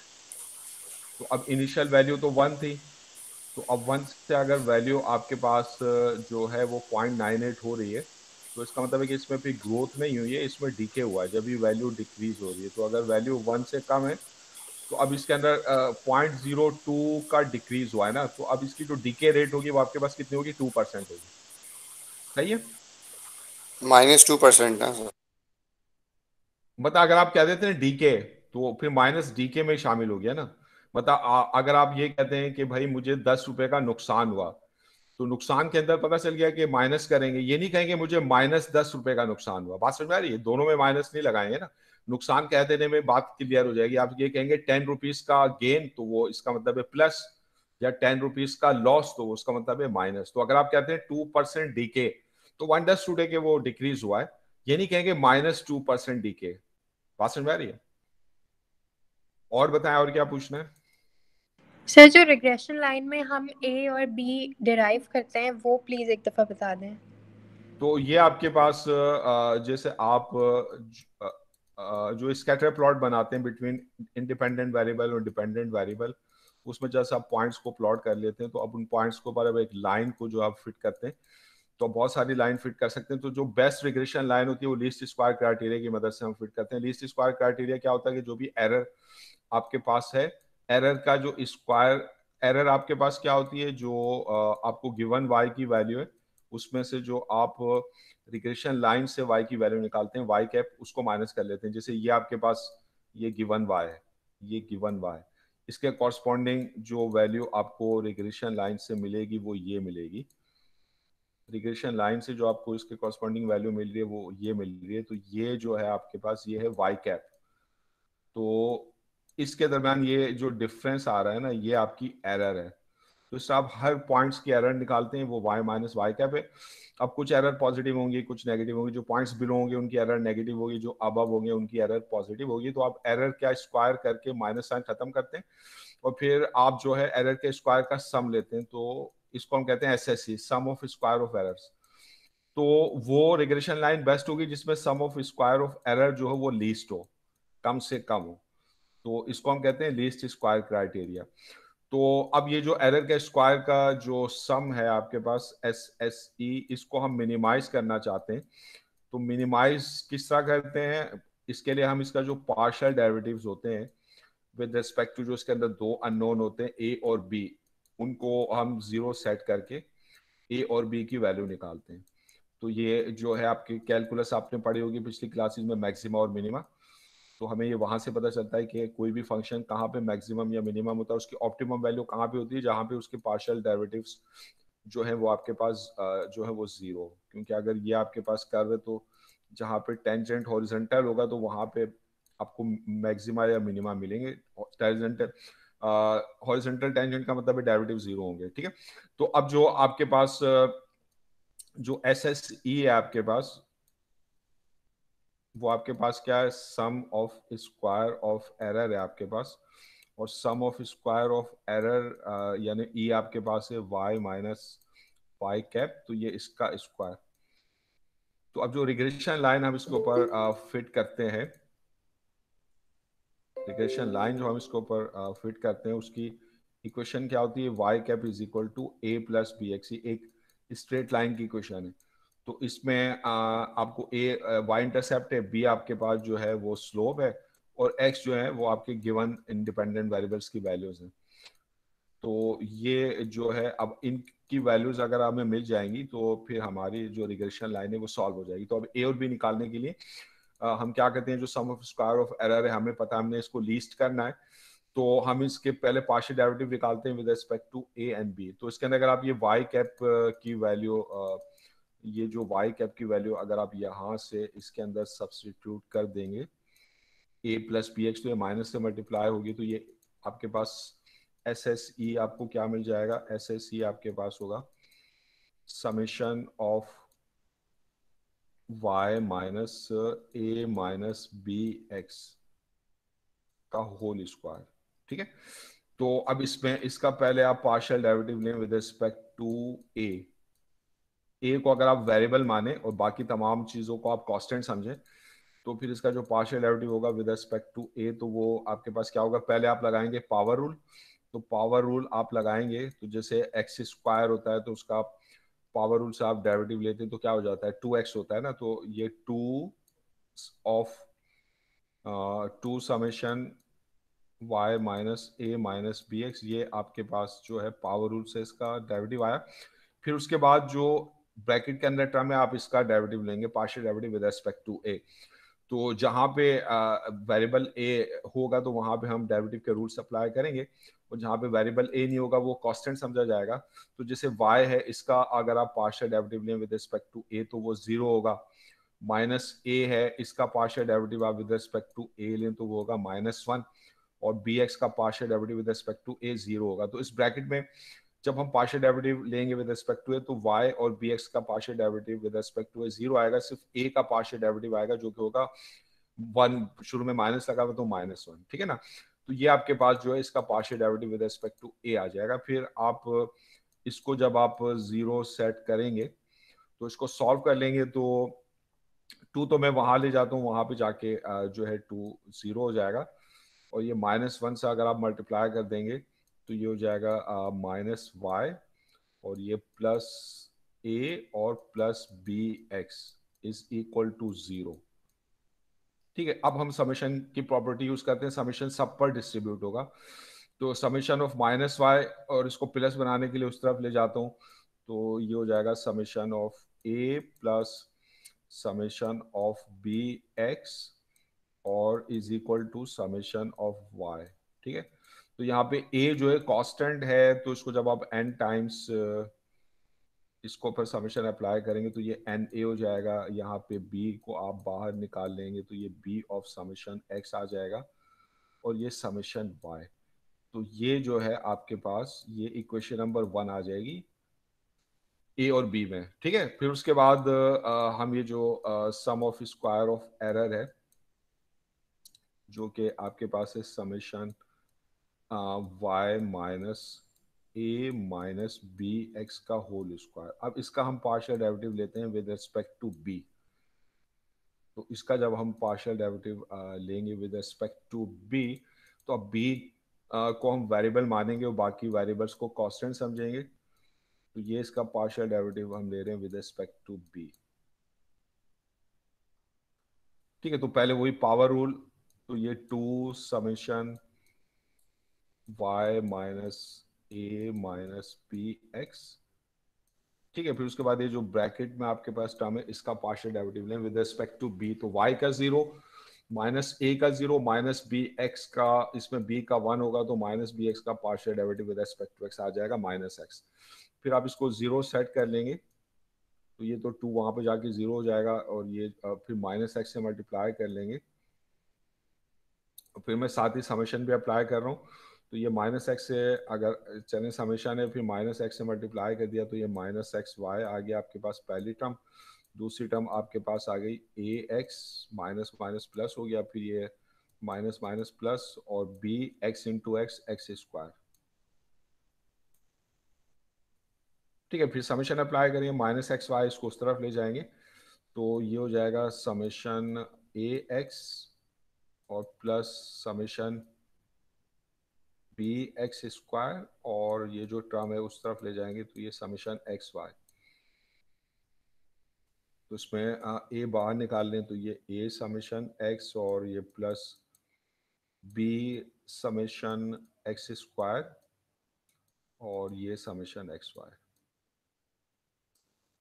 तो अब इनिशियल वैल्यू तो 1 थी, तो अब 1 से अगर वैल्यू आपके पास जो है वो 0.98 हो रही है, तो इसका मतलब है कि इसमें फिर ग्रोथ नहीं हुई है, इसमें डीके हुआ है। जब ये वैल्यू डिक्रीज हो रही है, तो अगर वैल्यू 1 से कम है तो अब इसके अंदर 0.02 का डिक्रीज हुआ है ना, तो अब इसकी जो डीके रेट होगी वो आपके पास कितनी होगी? 2% होगी। सही है। -2% ना सर? मतलब अगर आप कह देते हैं डीके, तो फिर माइनस डीके में शामिल हो गया ना। मतलब अगर आप ये कहते हैं कि भाई मुझे 10 रुपए का नुकसान हुआ, तो नुकसान के अंदर पता चल गया कि माइनस करेंगे, ये नहीं कहेंगे मुझे -10 रुपए का नुकसान हुआ। बात समझ में आ रही है? दोनों में माइनस नहीं लगाएंगे ना। नुकसान कह देने में बात क्लियर हो जाएगी। आप ये कहेंगे 10 रुपीज का गेन, तो वो इसका मतलब है प्लस, या 10 रुपीज का लॉस, तो उसका मतलब है माइनस। तो अगर आप कहते हैं 2% डीके, तो वन डस्ट टूडे के वो डिक्रीज हुआ है, ये नहीं कहेंगे -2% डीके। बात समझ में आ रही है? और बताएं और क्या पूछना है। सर जो रिग्रेशन लाइन में हम ए और बी डिराइव करते हैं वो प्लीज एक दफा बता दें। तो ये आपके पास जैसे आप जो स्कैटर प्लॉट बनाते हैं बिटवीन इंडिपेंडेंट वेरिएबल और डिपेंडेंट वेरिएबल, उसमें जैसे आप पॉइंट्स को प्लॉट कर लेते हैं, तो अब उन पॉइंट्स को ऊपर अब एक लाइन को जो आप फिट करते हैं, तो बहुत सारी लाइन फिट कर सकते हैं। तो जो बेस्ट रिग्रेशन लाइन होती है वो लीस्ट स्क्वायर क्राइटेरिया की मदद से हम फिट करते हैं। लीस्ट स्क्वायर क्राइटेरिया क्या होता है? कि जो भी एरर आपके पास है, एरर का जो स्क्वायर, एरर आपके पास क्या होती है? जो आपको गिवन वाई की वैल्यू है उसमें से जो आप रिग्रेशन लाइन से वाई की वैल्यू निकालते हैं, वाई कैप, उसको माइनस कर लेते हैं। जैसे ये आपके पास ये गिवन वाई है, ये गिवन वाई, इसके कॉरस्पॉन्डिंग जो वैल्यू आपको रिग्रेशन लाइन से मिलेगी वो ये मिलेगी। रिग्रेशन लाइन से जो आपको इसके कॉरस्पॉन्डिंग वैल्यू मिल रही है वो ये मिल रही है। तो ये जो है आपके पास ये है वाई कैप। तो इसके दरम्यान ये जो डिफरेंस आ रहा है ना, ये आपकी एरर है। तो इससे आप हर पॉइंट्स की एरर निकालते हैं, वो y माइनस वाई कैप है। अब कुछ एरर पॉजिटिव होंगी, कुछ नेगेटिव होंगी। जो पॉइंट्स बिलो होंगे उनकी एरर नेगेटिव होगी, जो अबव होंगे उनकी एरर पॉजिटिव होगी। तो आप एरर का स्क्वायर करके माइनस साइन खत्म करते हैं, और फिर आप जो है एरर के स्क्वायर का सम लेते हैं। तो इसको हम कहते हैं SSC, sum of square of errors. तो वो रिग्रेशन लाइन बेस्ट होगी जिसमें sum of square of error जो है वो लीस्ट हो, कम से कम हो। तो इसको हम कहते हैं लीस्ट स्क्वायर क्राइटेरिया। तो अब ये जो एरर के स्क्वायर का जो सम है आपके पास एस एस ई, इसको हम मिनिमाइज करना चाहते हैं। तो मिनिमाइज किस तरह करते हैं? इसके लिए हम इसका जो पार्शियल डेरिवेटिव्स होते हैं विद रिस्पेक्ट टू जो इसके अंदर दो अननोन होते हैं ए और बी, उनको हम जीरो सेट करके ए और बी की वैल्यू निकालते हैं। तो ये जो है आपकी कैलकुलस आपने पढ़ी होगी पिछली क्लासेस में, मैक्सिमा और मिनिमा। तो हमें ये वहां से पता चलता है कि कोई भी फंक्शन कहाँ पे मैक्सिमम या मिनिमम होता है, उसकी ऑप्टिमम वैल्यू कहाँ पे होती है, जहाँ पे उसके पार्शियल डेरिवेटिव्स जो है वो आपके पास जो है वो जीरो। क्योंकि अगर ये आपके पास कर्व है तो जहाँ पे टेंजेंट हॉरिजॉन्टल होगा तो वहां पे आपको मैक्सिमा या मिनिमा मिलेंगे। टेंजेंटल हॉरिजॉन्टल टेंजेंट का मतलब है डेरिवेटिव जीरो होंगे, ठीक है। तो अब जो आपके पास जो एस एस ई है आपके पास, वो आपके पास क्या है, सम ऑफ स्क्वायर ऑफ एरर है आपके पास। और सम ऑफ स्क्वायर ऑफ एरर यानी ई आपके पास है वाई माइनस वाई कैप, तो ये इसका स्क्वायर। तो अब जो रिग्रेशन लाइन हम इसके ऊपर फिट करते हैं, रिग्रेशन लाइन जो हम इसके ऊपर फिट करते हैं उसकी इक्वेशन क्या होती है, Y cap is equal to A plus B X. एक स्ट्रेट लाइन की इक्वेशन है। तो इसमें आपको ए वाई इंटरसेप्ट है, बी आपके पास जो है वो स्लोप है, और एक्स जो है वो आपके गिवन इंडिपेंडेंट वेरिएबल्स की वैल्यूज हैं। तो ये जो है अब इनकी वैल्यूज अगर हमें मिल जाएंगी तो फिर हमारी जो रिग्रेशन लाइन है वो सॉल्व हो जाएगी। तो अब ए और बी निकालने के लिए हम क्या करते हैं, जो सम ऑफ स्क्वायर ऑफ एरर है हमें पता है, हमने इसको लीस्ट करना है। तो हम इसके पहले पार्शियल डेरिवेटिव निकालते हैं with respect to A and B. तो इसके अंदर अगर आप ये वाई कैप की वैल्यू, ये जो वाई कैप की वैल्यू अगर आप यहाँ से इसके अंदर सब्सटीट्यूट कर देंगे ए प्लस बी एक्स, तो ये माइनस से मल्टीप्लाई होगी, तो ये आपके पास एस एस ई आपको क्या मिल जाएगा, एस एस ई आपके पास होगा summation of y minus A minus B X का होल स्क्वायर, ठीक है। तो अब इसमें इसका पहले आप पार्शियल डेरिवेटिव लें विद रिस्पेक्ट टू ए को अगर आप वेरिएबल माने और बाकी तमाम चीजों को आप कांस्टेंट समझें, तो फिर इसका जो पार्शियल डेरिवेटिव होगा विद रिस्पेक्ट टू ए, तो वो आपके पास क्या होगा, पहले आप लगाएंगे पावर रूल। तो पावर रूल आप लगाएंगे तो जैसे एक्स स्क्वायर होता है तो उसका पावर रूल से आप डेरिवेटिव लेते हैं तो क्या हो जाता है, 2x होता है ना। तो ये 2 of 2 summation y minus A minus B X, ये आपके पास जो है पावर रूल से इसका डेरिवेटिव आया। फिर उसके बाद जो ब्रैकेट के अंदर टर्म है आप इसका डेरिवेटिव लेंगे, partial derivative with respect to ए। तो जहां पे वेरिएबल ए होगा तो वहां पे हम डेरिवेटिव के रूल्स अप्लाई करेंगे, और जहां पे वेरिएबल ए नहीं होगा वो कांस्टेंट समझा जाएगा। तो जैसे y है इसका अगर आप पार्शियल डेरिवेटिव लें विद रिस्पेक्ट टू ए तो वो जीरो होगा। माइनस ए है इसका पार्शियल डेरिवेटिव आप विद रिस्पेक्ट टू ए लें तो वो होगा -1। और बी एक्स का partial derivative with respect to A zero होगा। तो इस ब्रैकेट में जब हम पार्शियल डेरिवेटिव लेंगे विद रिस्पेक्ट टू ए तो y और bx का partial derivative with respect to A zero आएगा, सिर्फ a का पार्शियल डेरिवेटिव आएगा जो कि होगा 1, शुरू में माइनस लगा हुआ तो -1, ठीक है ना। तो ये आपके पास जो है इसका partial derivative with respect to a आ जाएगा। फिर आप इसको जब आप जीरो सेट करेंगे तो इसको सॉल्व कर लेंगे, तो 2 तो मैं वहां ले जाता हूँ, वहां पे जाके जो है 2 जीरो हो जाएगा। और ये -1 से अगर आप मल्टीप्लाई कर देंगे तो ये हो जाएगा -y, और ये प्लस ए और plus B X is equal to zero, ठीक है। अब हम समेशन की प्रॉपर्टी यूज करते हैं, समेशन सब पर डिस्ट्रीब्यूट होगा। तो समेशन ऑफ -y, और इसको प्लस बनाने के लिए उस तरफ ले जाता हूँ, तो ये हो जाएगा summation of a plus summation of b x और is equal to summation of y, ठीक है। तो यहाँ पे a जो है कांस्टेंट है, तो इसको जब आप n टाइम्स इसको पर समेशन अप्लाई करेंगे तो ये एन ए हो जाएगा। यहाँ पे बी को आप बाहर निकाल लेंगे तो ये बी ऑफ समेशन एक्स आ जाएगा, और ये समेशन वाई। तो ये जो है आपके पास ये इक्वेशन नंबर 1 आ जाएगी ए और बी में, ठीक है। फिर उसके बाद हम ये जो सम ऑफ स्क्वायर ऑफ एरर है जो कि आपके पास है summation Y minus A minus B X का होल स्क्वायर। अब इसका हम पार्शियल डेरिवेटिव लेते हैं विद रिस्पेक्ट टू बी। तो इसका जब हम पार्शियल डेरिवेटिव लेंगे विद रिस्पेक्ट टू बी, तो अब बी को हम वेरिएबल मानेंगे और बाकी वेरिएबल्स को कांस्टेंट समझेंगे। तो ये इसका पार्शियल डेरिवेटिव हम ले रहे हैं विद रिस्पेक्ट टू बी, ठीक है। तो पहले वही पावर रूल, तो ये 2 summation y minus A minus B x, ठीक है। फिर उसके बाद ये जो ब्रैकेट में आपके पास टर्म है इसका पार्शियल डेरिवेटिव लें विद रिस्पेक्ट टू बी, तो y का 0 माइनस a का 0 माइनस बी एक्स का, इसमें b का 1 होगा तो माइनस बी एक्स का partial derivative with respect to x आ जाएगा माइनस x। फिर आप इसको 0 सेट कर लेंगे तो ये तो 2 वहां पे जाके 0 हो जाएगा, और ये फिर माइनस x से मल्टीप्लाई कर लेंगे। फिर मैं साथ ही समेशन भी अप्लाई कर रहा हूँ, तो ये माइनस एक्स से अगर चलें समेशन है, फिर माइनस एक्स से मल्टीप्लाई कर दिया तो ये माइनस एक्स वाई आ गया आपके पास पहली टर्म। दूसरी टर्म आपके पास आ गई A X, minus minus plus हो गया, फिर ये माइनस माइनस प्लस, और B X into X X square. ठीक है। फिर समेशन अप्लाई करिए, माइनस एक्स वाई इसको उस तरफ ले जाएंगे तो ये हो जाएगा समेशन ए एक्स और plus summation B X square, और ये जो टर्म है उस तरफ ले जाएंगे तो ये समेशन एक्स वाई। तो इसमें ए बाहर निकाल लें तो ये ए समेशन एक्स और ये plus B summation x square और ये समेशन एक्स वाई।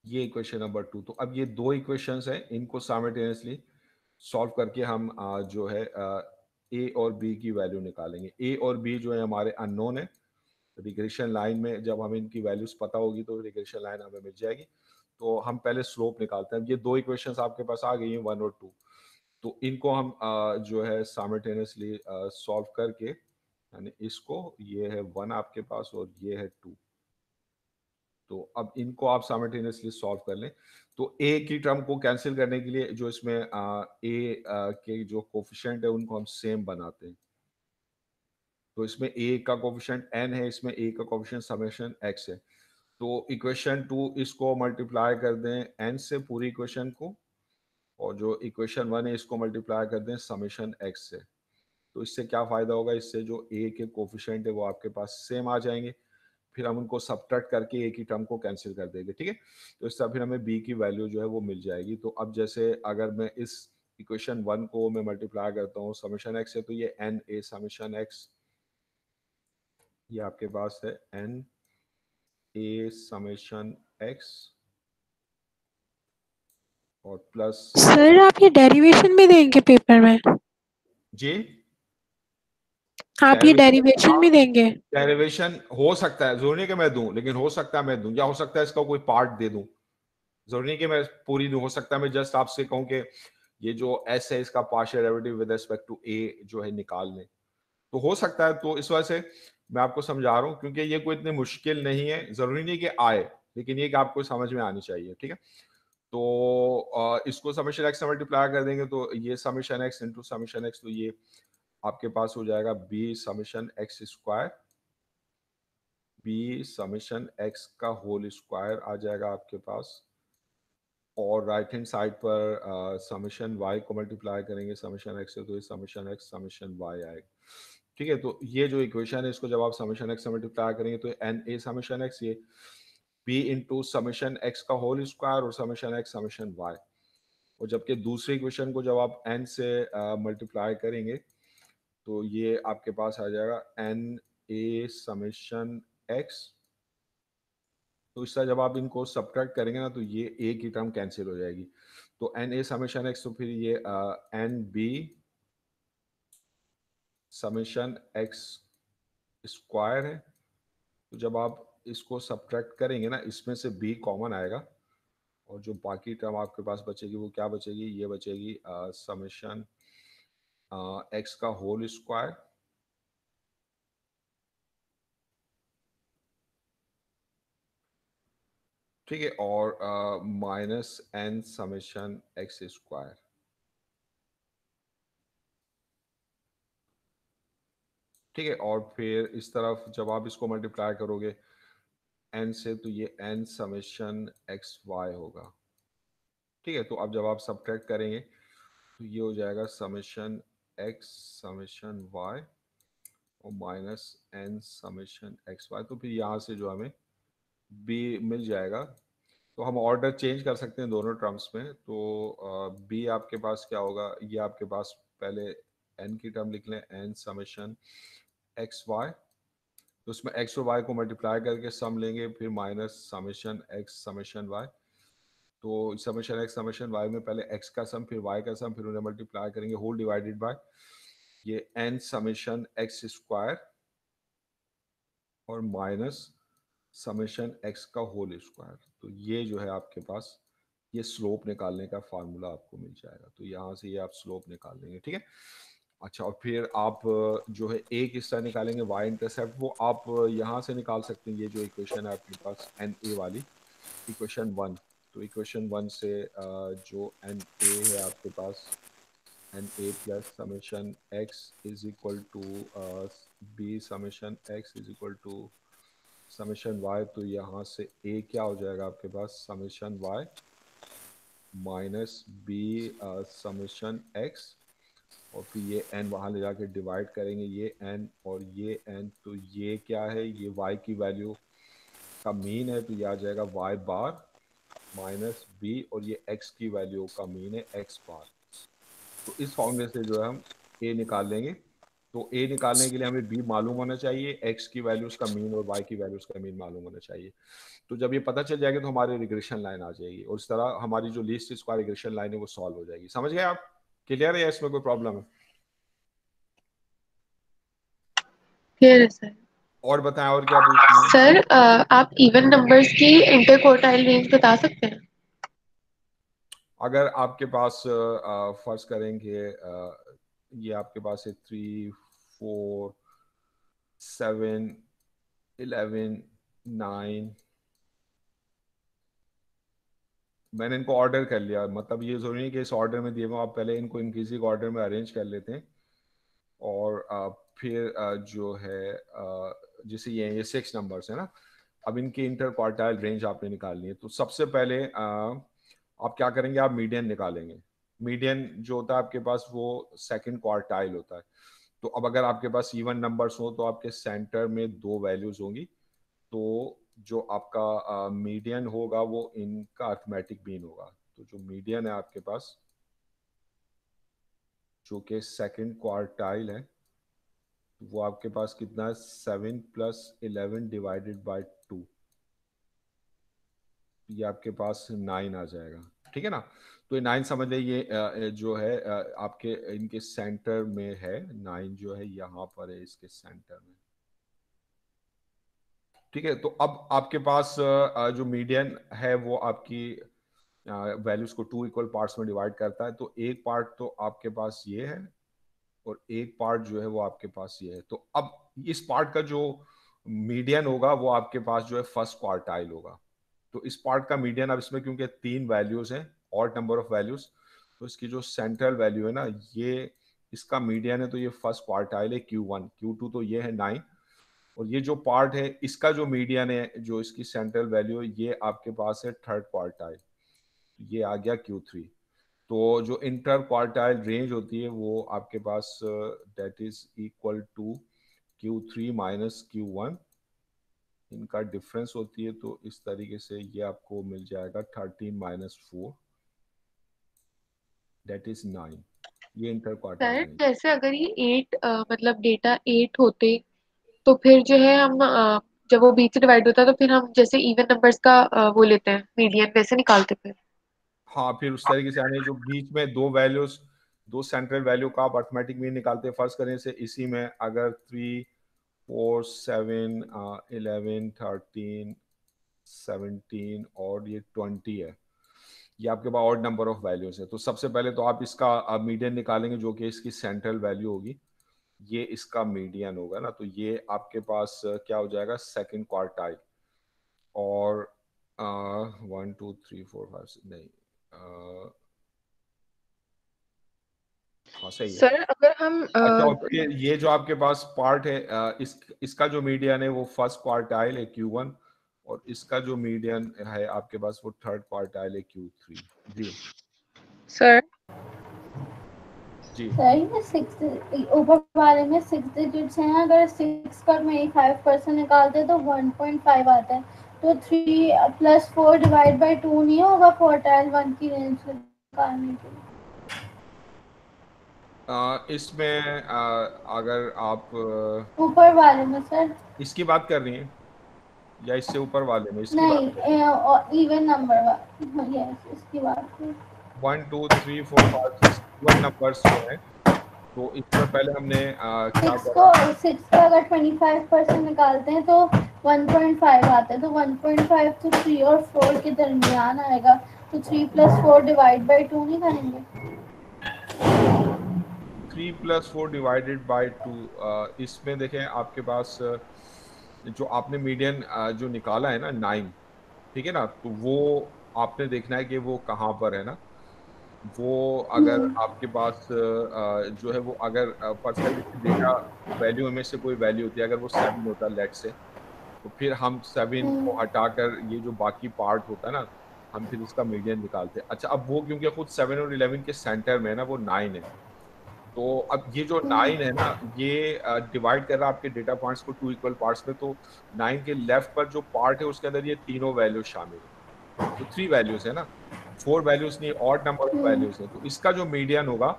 ये इक्वेशन नंबर 2। तो अब ये दो इक्वेशंस हैं, इनको साइमल्टेनियसली सॉल्व करके हम जो है ए और बी की वैल्यू निकालेंगे। ए और बी जो है हमारे अननोन है, रिग्रेशन लाइन में जब हमें इनकी वैल्यूज पता होगी तो रिग्रेशन लाइन हमें मिल जाएगी। तो हम पहले स्लोप निकालते हैं। ये दो इक्वेशंस आपके पास आ गई हैं 1 और 2, तो इनको हम जो है साइमल्टेनियसली सॉल्व करके, यानी इसको, ये है 1 आपके पास और ये है 2, तो अब इनको आप साइमल्टेनियसली सॉल्व कर लें। तो ए की टर्म को कैंसिल करने के लिए जो इसमें ए के जो कोफिशिएंट है उनको हम सेम बनाते हैं। तो इसमें a का कोफिशिएंट n है, इसमें a का कोफिशिएंट समेशन x है। तो इक्वेशन 2 इसको मल्टीप्लाई कर दें n से पूरी इक्वेशन को, और जो इक्वेशन 1 है इसको मल्टीप्लाई कर दें समेशन x से। तो इससे क्या फायदा होगा, इससे जो a के कोफिशिएंट है वो आपके पास सेम आ जाएंगे। फिर हम उनको सब्ट्रैक्ट करके a की टर्म को कैंसिल कर देंगे। ठीक है। तो इस तरह फिर हमें b की वैल्यू जो है वो मिल जाएगी। तो अब जैसे अगर मैं इस इक्वेशन 1 को मैं मल्टीप्लाई करता हूँ समेशन x से, तो ये n a समेशन x, ये आपके पास है n a समेशन x और प्लस सर आप ये डेरिवेशन में देंगे पेपर में? जी, आप ये डेरिवेशन में देंगे? डेरिवेशन हो सकता है, जरूरी नहीं कि मैं दूं, लेकिन हो सकता है मैं दूं, या हो सकता है इसका कोई पार्ट दे दूं। जरूरी नहीं कि मैं पूरी दूं, हो सकता है मैं जस्ट आपसे कहूं कि ये जो s है इसका partial derivative with respect to a जो है निकाल लें, तो हो सकता है। तो इस वजह से मैं आपको समझा रहा हूं, क्योंकि ये कोई इतनी मुश्किल नहीं है, जरूरी नहीं कि आए, लेकिन ये कि आपको समझ में आनी चाहिए। ठीक है। तो इसको समेशन एक्स से मल्टीप्लाई कर देंगे तो ये summation X into summation X, तो ये आपके पास हो जाएगा B summation x square, B summation X का होल स्क्वायर आ जाएगा आपके पास, और राइट हैंड साइड पर समेशन वाई को मल्टीप्लाई करेंगे समेशन एक्स से, तो ये समेशन एक्स समेशन वाई आएगा। ठीक है। तो ये जो इक्वेशन है इसको जब आप समेशन एक्स से मल्टीप्लाई करेंगे तो एन ए समेशन एक्स, ये बी इंटू समेशन एक्स का होल स्क्वायर और समेशन एक्स समेशन वाई, और जबकि दूसरी इक्वेशन को जब आप n से मल्टीप्लाई करेंगे तो ये आपके पास आ जाएगा n a समेशन x। तो इस तरह जब आप इनको सब्ट्रैक्ट करेंगे ना तो ये a की टर्म कैंसिल हो जाएगी, तो n a समेशन x, तो फिर ये n b summation x square है। तो जब आप इसको सब्ट्रैक्ट करेंगे ना, इसमें से b कॉमन आएगा, और जो बाकी टर्म आपके पास बचेगी वो क्या बचेगी, ये बचेगी समेशन एक्स का होल स्क्वायर ठीक है, और minus N summation x square. ठीक है। और फिर इस तरफ जब आप इसको मल्टीप्लाई करोगे एन से तो ये एन समेशन एक्स वाई होगा। ठीक है। तो अब जब आप सब्ट्रैक्ट करेंगे तो ये हो जाएगा समेशन एक्स समेशन वाई और minus N summation x Y, तो फिर यहाँ से जो हमें बी मिल जाएगा। तो हम ऑर्डर चेंज कर सकते हैं दोनों टर्म्स में। तो बी आपके पास क्या होगा, ये आपके पास पहले एन की टर्म लिख लें, एन समेशन एक्स वाई तो उसमें x और y को मल्टीप्लाई करके सम लेंगे, फिर minus summation x summation y। तो समेशन x समेशन y में पहले x का सम फिर y का सम, फिर उन्हें मल्टीप्लाई करेंगे, होल डिवाइडेड बाय ये n समेशन x स्क्वायर और माइनस समेशन x का होल स्क्वायर। तो ये जो है आपके पास ये स्लोप निकालने का फार्मूला आपको मिल जाएगा। तो यहाँ से ये आप स्लोप निकाल लेंगे, ठीक है। अच्छा, और फिर आप जो है एक हिस्सा निकालेंगे y इंटरसेप्ट, वो आप यहाँ से निकाल सकते हैं। ये जो इक्वेशन है आपके पास एन ए वाली इक्वेशन 1, तो इक्वेशन 1 से जो एन ए है आपके पास n a plus summation x is equal to b summation x is equal to summation y। तो यहाँ से a क्या हो जाएगा आपके पास summation y minus b summation x, और फिर ये n वहाँ ले जाके डिवाइड करेंगे, ये n और ये n। तो ये क्या है, ये y की वैल्यू का मीन है, तो ये आ जाएगा y बार माइनस b, और ये x की वैल्यू का मीन है x बार। तो इस फॉर्मूले से जो है हम a निकाल लेंगे। तो a निकालने के लिए हमें b मालूम होना चाहिए, x की वैल्यू उसका मीन और y की वैल्यू उसका मीन मालूम होना चाहिए। तो जब ये पता चल जाएगा तो हमारी रिग्रेशन लाइन आ जाएगी, और इस तरह हमारी जो लीस्ट स्क्वायर रिग्रेशन लाइन है वो सॉल्व हो जाएगी। समझ गए आप? क्लियर है या इसमें कोई प्रॉब्लम है? क्लियर है सर। और बताएं और क्या पूछना है? सर आप इवन नंबर्स की इंटर क्वार्टाइल रेंज बता सकते हैं? अगर आपके पास फर्ज करेंगे ये आपके पास है 3, 4, 7, 11, 9, मैंने इनको ऑर्डर कर लिया। मतलब ये जरूरी नहीं कि इस ऑर्डर में दिए हुए, आप पहले इनको इंक्रीजिंग ऑर्डर में अरेंज कर लेते हैं, और फिर जो है जैसे ये 6 नंबर्स है ना, अब इनकी इंटर क्वार्टाइल रेंज आपने निकालनी है। तो सबसे पहले आप क्या करेंगे, आप मीडियन निकालेंगे। मीडियन जो होता है आपके पास वो सेकंड क्वार्टाइल होता है। तो अब अगर आपके पास इवन नंबर्स हो तो आपके सेंटर में 2 वैल्यूज होंगी, तो जो आपका मीडियन होगा वो इनका अर्थमेटिक मीन होगा। तो जो मीडियन है आपके पास जो कि सेकंड क्वार्टाइल है, वो आपके पास कितना है 7 प्लस 11 डिवाइडेड बाय 2, ये आपके पास 9 आ जाएगा, ठीक है ना। तो ये 9 समझ लीजिए, ये जो है आपके इनके सेंटर में है। 9 जो है यहाँ पर है इसके सेंटर में, ठीक है। तो अब आपके पास जो मीडियन है वो आपकी वैल्यूज को 2 इक्वल पार्ट्स में डिवाइड करता है। तो एक पार्ट तो आपके पास ये है और एक पार्ट जो है वो आपके पास ये है। तो अब इस पार्ट का जो मीडियन होगा वो आपके पास जो है फर्स्ट क्वार्टाइल होगा। तो इस पार्ट का मीडियन, अब इसमें क्योंकि 3 वैल्यूज हैं, ऑड नंबर ऑफ वैल्यूज, तो इसकी जो सेंट्रल वैल्यू है ना, ये इसका मीडियन है, तो ये फर्स्ट क्वार्टाइल है Q1, Q2 तो ये है 9, और ये जो पार्ट है इसका जो मीडियन है, जो इसकी सेंट्रल वैल्यू है, ये आपके पास है थर्ड क्वार्टाइल, ये आ गया Q3। तो जो इंटर क्वार्टाइल रेंज होती है वो आपके पास that is equal to Q3 minus Q1, इनका डिफरेंस होती है। तो इस तरीके से ये आपको मिल जाएगा 13 माइनस 4 दैट इज 9, ये इंटर क्वार्टाइल सर रेंज। जैसे अगर ये 8 मतलब डेटा 8 होते तो फिर जो है हम जब वो बीच से डिवाइड होता है तो फिर हम जैसे इवन नंबर्स का वो लेते हैं मीडियन, वैसे निकालते फिर। हाँ, फिर उस तरीके से, यानी जो बीच में 2 वैल्यूज, 2 सेंट्रल वैल्यू का आप अर्थमेटिक मीन निकालते हैं। फर्ज करें से इसी में अगर 3, 4, 7, 11, 13, 17 और ये 20 है, ये आपके पास ऑड नंबर ऑफ वैल्यूज है। तो सबसे पहले तो आप इसका मीडियन निकालेंगे जो कि इसकी सेंट्रल वैल्यू होगी, ये इसका मीडियन होगा ना। तो ये आपके पास क्या हो जाएगा सेकंड क्वार्टाइल, और 1 2 3 4 5 नहीं, हाँ सही है। सर अगर हम अच्छा, और फिर ये जो आपके पास पार्ट है इसका जो मीडियन है वो फर्स्ट क्वार्टाइल है Q1, और इसका जो मीडियन है आपके पास वो थर्ड क्वार्टाइल है Q3। जी सर जी सर ये 6 ऊपर वाले में 6 डिजिट्स हैं, अगर 6 का में 5% निकालते तो 1.5 आता है। तो 3 + 4 डिवाइड बाय 2 नहीं होगा क्वार्टाइल 1 की रेंज निकालने के लिए? इसमें अगर आप ऊपर वाले में सर, इसकी बात कर रही हैं या इससे ऊपर वाले में, इसकी बात कर रही नहीं इवन नंबर, यस इसकी बात है। 1 2 3 4 5 6 इवन नंबर्स जो है, तो इसमें पहले हमने क्या करा, 6 का अगर 25% निकालते हैं तो 1.5 आता है, तो 1.5 तो 3 और 4 के दरमियान आएगा, तो 3 + 4 डिवाइड बाई 2 नहीं करेंगे? 3 + 4 डिवाइडेड बाई 2, इसमें देखें आपके पास जो आपने मीडियन जो निकाला है ना 9, ठीक है ना, तो वो आपने देखना है कि वो कहाँ पर है ना, वो अगर आपके पास जो है वो अगर पर्सनैलिटी डेटा वैल्यू में से कोई वैल्यू होती है, अगर वो 7 होता है लेट से, तो फिर हम 7 को हटाकर ये जो बाकी पार्ट होता है ना, हम फिर इसका मीडियन निकालते हैं। अच्छा, अब वो क्योंकि खुद 7 और 11 के सेंटर में है ना, वो 9 है, तो अब ये जो 9 है ना, ये डिवाइड कर रहा है आपके डेटा पॉइंट्स को 2 इक्वल पार्ट्स में, तो 9 के लेफ्ट पर जो पार्ट है उसके अंदर ये तीनों वैल्यूज शामिल है, तो 3 वैल्यूज है ना, 4 वैल्यूज नहीं, ऑड नंबर ऑफ वैल्यूज है, तो इसका जो मीडियन होगा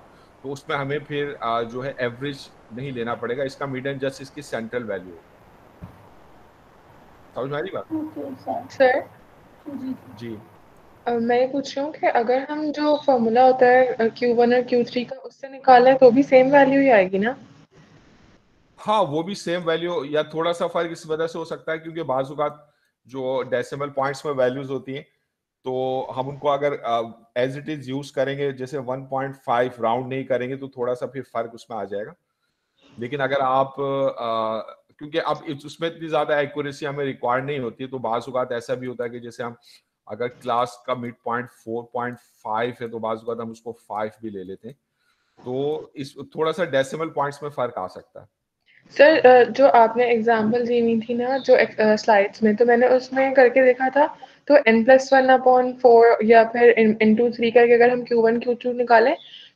तो उसमें हमें फिर जो है एवरेज नहीं लेना पड़ेगा, इसका मीडियन जस्ट इसकी सेंट्रल वैल्यू होगी। समझ में आ रही बात? सर जी मैं ये पूछ रही हूँ कि अगर हम जो फॉर्मूला होता है Q1 और Q3 का उससे निकालें तो भी सेम वैल्यू ही आएगी ना? हाँ, वो भी सेम वैल्यू या थोड़ा सा फर्क इस वजह से हो सकता है क्योंकि बाज़ औक़ात जो डेसिमल पॉइंट्स में वैल्यूज होती हैं, तो हम उनको अगर एज इट इज यूज करेंगे, जैसे 1.5 राउंड नहीं करेंगे, तो थोड़ा सा फिर फर्क उसमें आ जाएगा। लेकिन अगर आप क्योंकि अब उसमें इतनी ज्यादा एक्यूरेसी हमें रिक्वायर्ड नहीं होती है, तो बाज़ औक़ात ऐसा भी होता है कि जैसे हम अगर क्लास का मिड पॉइंट 4.5 है, तो बाज़ औक़ात हम उसको 5 भी ले लेते हैं, तो इस थोड़ा सा डेसिमल पॉइंट्स में फर्क आ सकता है। सर जो आपने एग्जांपल दी हुई थी ना जो स्लाइड्स में, तो मैंने उसमें करके देखा था, तो n+1/4 या फिर इंटू 3 करके अगर हम Q1 Q2 निकालें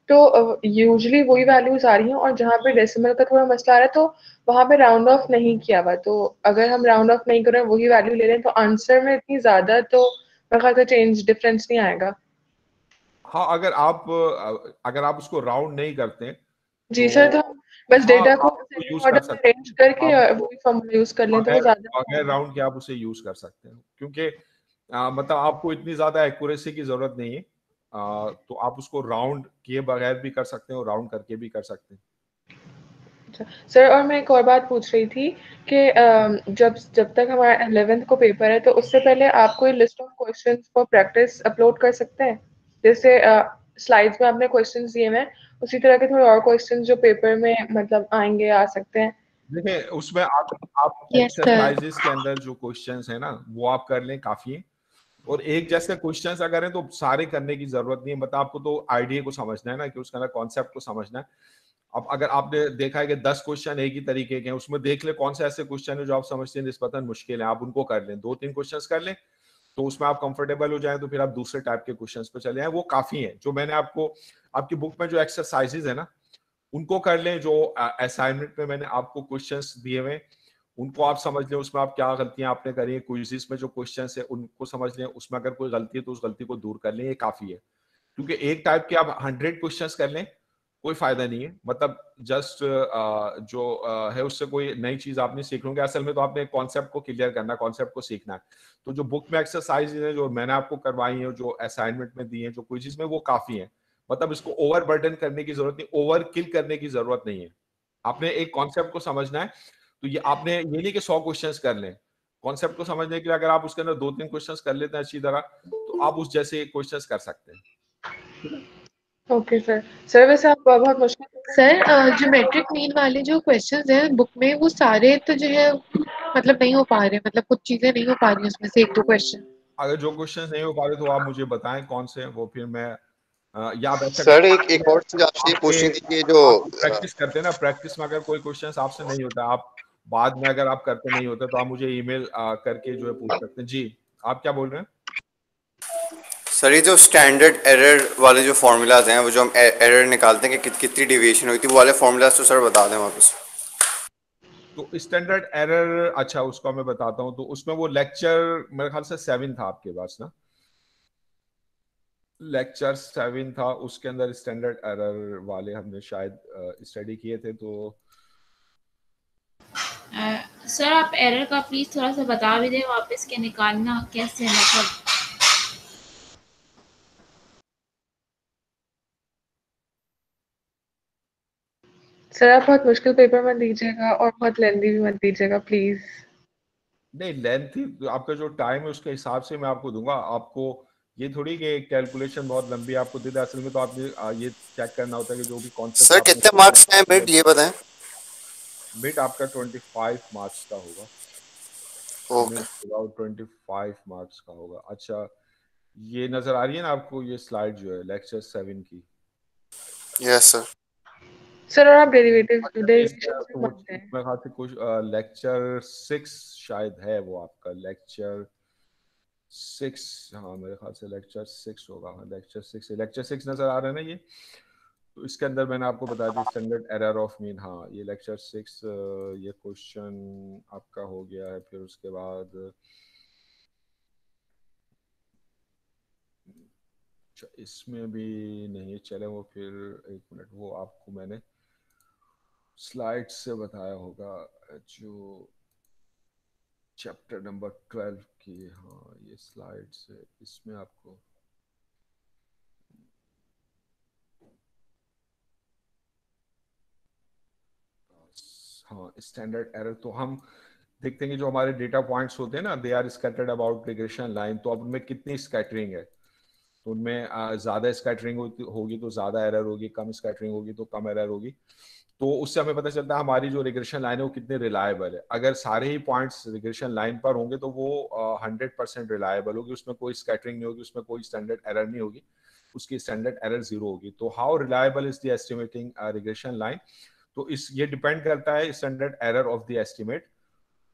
तो यूजुअली वही वैल्यूज आ रही हैं, और जहाँ पे डेसिमल का थोड़ा मसला आ रहा है तो वहाँ पे राउंड ऑफ नहीं किया हुआ, तो अगर हम राउंड ऑफ नहीं कर रहे हैं वही वैल्यू ले रहे हैं तो आंसर में इतनी ज्यादा तो मेरे ख्याल से चेंज डिफरेंस नहीं आएगा। हाँ, अगर आप उसको राउंड नहीं करते जी तो सर, तो हम बस हाँ, डेटा को आप उसको असेंडिंग यूज कर ऑर्डर में सकते अरेंज हैं, करके आप वही फॉर्मूला यूज कर लें तो वो बगैर ज्यादा बगैर राउंड के आप उसे यूज कर सकते हैं, क्योंकि मतलब आपको इतनी ज्यादा एक्यूरेसी की जरूरत नहीं है, तो आप उसको राउंड किए बगैर भी कर सकते हैं और राउंड करके भी कर सकते हैं। अच्छा सर, और मैं एक और बात पूछ रही थी कि जब जब तक हमारा 11th को पेपर है तो उससे पहले आप कोई list of questions for practice upload कर सकते हैं? जैसे स्लाइड्स में आपने क्वेश्चंस दिए हैं, उसी तरह के थोड़े और क्वेश्चंस जो पेपर में मतलब आएंगे, आ सकते हैं। देखिए, उसमें आप यस सर। एक्सरसाइजेस के अंदर जो क्वेश्चंस है ना, वो आप कर लें, काफी है। और एक जैसे क्वेश्चंस अगर हैं तो सारे करने की जरूरत नहीं है, मतलब आपको तो आइडिया को समझना है ना, कि उसका कॉन्सेप्ट को समझना है। अब अगर आपने देखा है कि 10 क्वेश्चन एक ही तरीके के हैं, उसमें देख ले कौन से ऐसे क्वेश्चन है जो आप समझते हैं निस्बतन मुश्किल है, आप उनको कर लें, 2-3 क्वेश्चंस कर लें, तो उसमें आप कंफर्टेबल हो जाएं, तो फिर आप दूसरे टाइप के क्वेश्चंस पे चले जाएं, वो काफी है। जो मैंने आपको आपकी बुक में जो एक्सरसाइजेज है ना, उनको कर लें, जो असाइनमेंट में मैंने आपको क्वेश्चंस दिए हुए उनको आप समझ लें, उसमें आप क्या गलतियां आपने करी है, क्विज़िस में जो क्वेश्चंस है उनको समझ लें, उसमें अगर कोई गलती है तो उस गलती को दूर कर लें, ये काफी है। क्योंकि एक टाइप के आप 100 क्वेश्चंस कर लें, कोई फायदा नहीं है, मतलब जस्ट जो है उससे कोई नई चीज आप नहीं सीख लोगे, असल में तो आपने कॉन्सेप्ट को क्लियर करना है, कॉन्सेप्ट को सीखना है। तो जो बुक में एक्सरसाइज है जो मैंने आपको करवाई है, जो असाइनमेंट में दी है, जो क्विज़िस में, वो काफी है। मतलब इसको ओवर बर्डन करने की जरूरत नहीं, ओवर किल करने की जरूरत नहीं है। आपने एक कॉन्सेप्ट को समझना है, तो ये आपने ये नहीं कि 100 क्वेश्चंस कर लें। कॉन्सेप्ट को समझने के लिए अगर आप उसके अंदर 2-3 क्वेश्चंस कर लेते हैं अच्छी तरह, तो आप उस जैसे क्वेश्चंस कर सकते हैं। Okay sir. सर वैसे आप बहुत मुश्किल सर ज्योमेट्रिक मीन वाले जो क्वेश्चंस हैं बुक में, वो सारे तो जो है मतलब नहीं हो पा रहे, मतलब कुछ चीजें नहीं हो पा रही उसमें से 1-2 क्वेश्चन। अगर जो क्वेश्चंस नहीं हो पा रहे तो आप मुझे बताएं कौन से हैं, वो फिर मैं या आप ऐसा सर करें, एक एक और चीज आपसे ये आपके पूछनी थी कि जो आप प्रैक्टिस करते हैं ना, प्रैक्टिस में अगर कोई क्वेश्चंस आपसे नहीं होता, आप बाद में अगर आप करते नहीं होते, तो आप मुझे ईमेल करके जो है पूछ सकते हैं। जी, आप क्या बोल रहे हैं? सर ये जो स्टैंडर्ड एरर वाले जो फॉर्मूलाज हैं, वो जो हम एरर निकालते हैं कि कितनी डिविएशन हुई थी, वो वाले फॉर्मूलाज तो सर बता दें वापस। तो स्टैंडर्ड एरर, अच्छा उसको मैं बताता हूँ। तो उसमें वो लेक्चर मेरे ख्याल से 7 था आपके पास ना, लेक्चर 7 था, उसके अंदर स्टैंडर्ड एरर वाले हमने शायद स्टडी किए थे। तो सर आप एरर का प्लीज थोड़ा सा बता भी दें वापस के निकालना कैसे, मतलब सर आप बहुत मुश्किल पेपर मत दीजिएगा और बहुत लेंदी भी मत दीजिएगा प्लीज। नहीं, लेंथ आपका जो टाइम है उसके हिसाब से मैं आपको दूंगा। आपको ये थोड़ी कि कैलकुलेशन बहुत लंबी आपको दे दे, असल में तो आपने ये चेक करना होता है कि जो भी कॉन्सेप्ट सर आपने कितने मार्क्स हैं मिड, ये बताएं। मिड आपका 25 मार्क्स का होगा। ओके, मिड होगा 25 मार्क्स का होगा। अच्छा, ये नजर आ रही है ना आपको ये स्लाइड जो है लेक्चर 7 की? Yes sir. सर और आप डेरिवेटिव अच्छा, डेरिवेशन भी मत दें। मेरे ख्याल से कुछ लेक्चर 6 शायद है वो आपका लेक्चर 6। हाँ मेरे ख्याल से लेक्चर 6 होगा। हाँ लेक्चर 6 नजर आ रहा है ना ये? तो इसके अंदर मैंने आपको बताया था स्टैंडर्ड एरर ऑफ मीन। हाँ ये लेक्चर 6 ये क्वेश्चन आपका हो गया है। फिर उसके बाद इसमें भी नहीं चले वो, फिर एक मिनट, वो आपको मैंने स्लाइड से बताया होगा जो चैप्टर नंबर 12 की। हाँ ये स्लाइड से, इसमें आपको हाँ स्टैंडर्ड एरर तो हम देखते हैं कि जो हमारे डेटा पॉइंट्स होते हैं ना, they are scattered about regression line. तो अब उनमें कितनी स्कैटरिंग है, तो उनमें ज़्यादा स्कैटरिंग होगी तो ज़्यादा एरर होगी, कम स्कैटरिंग होगी तो कम एरर होगी। तो उससे हमें पता चलता है हमारी जो रिग्रेशन लाइन है वो कितनी रिलायबल है। अगर सारे ही पॉइंट्स रिग्रेशन लाइन पर होंगे तो वो 100% रिलायबल होगी, उसमें कोई स्कैटरिंग नहीं होगी, उसमें कोई स्टैंडर्ड एरर नहीं होगी, उसकी स्टैंडर्ड एरर 0 होगी। तो how reliable is the estimating regression line, तो इस ये डिपेंड करता है standard error of the estimate.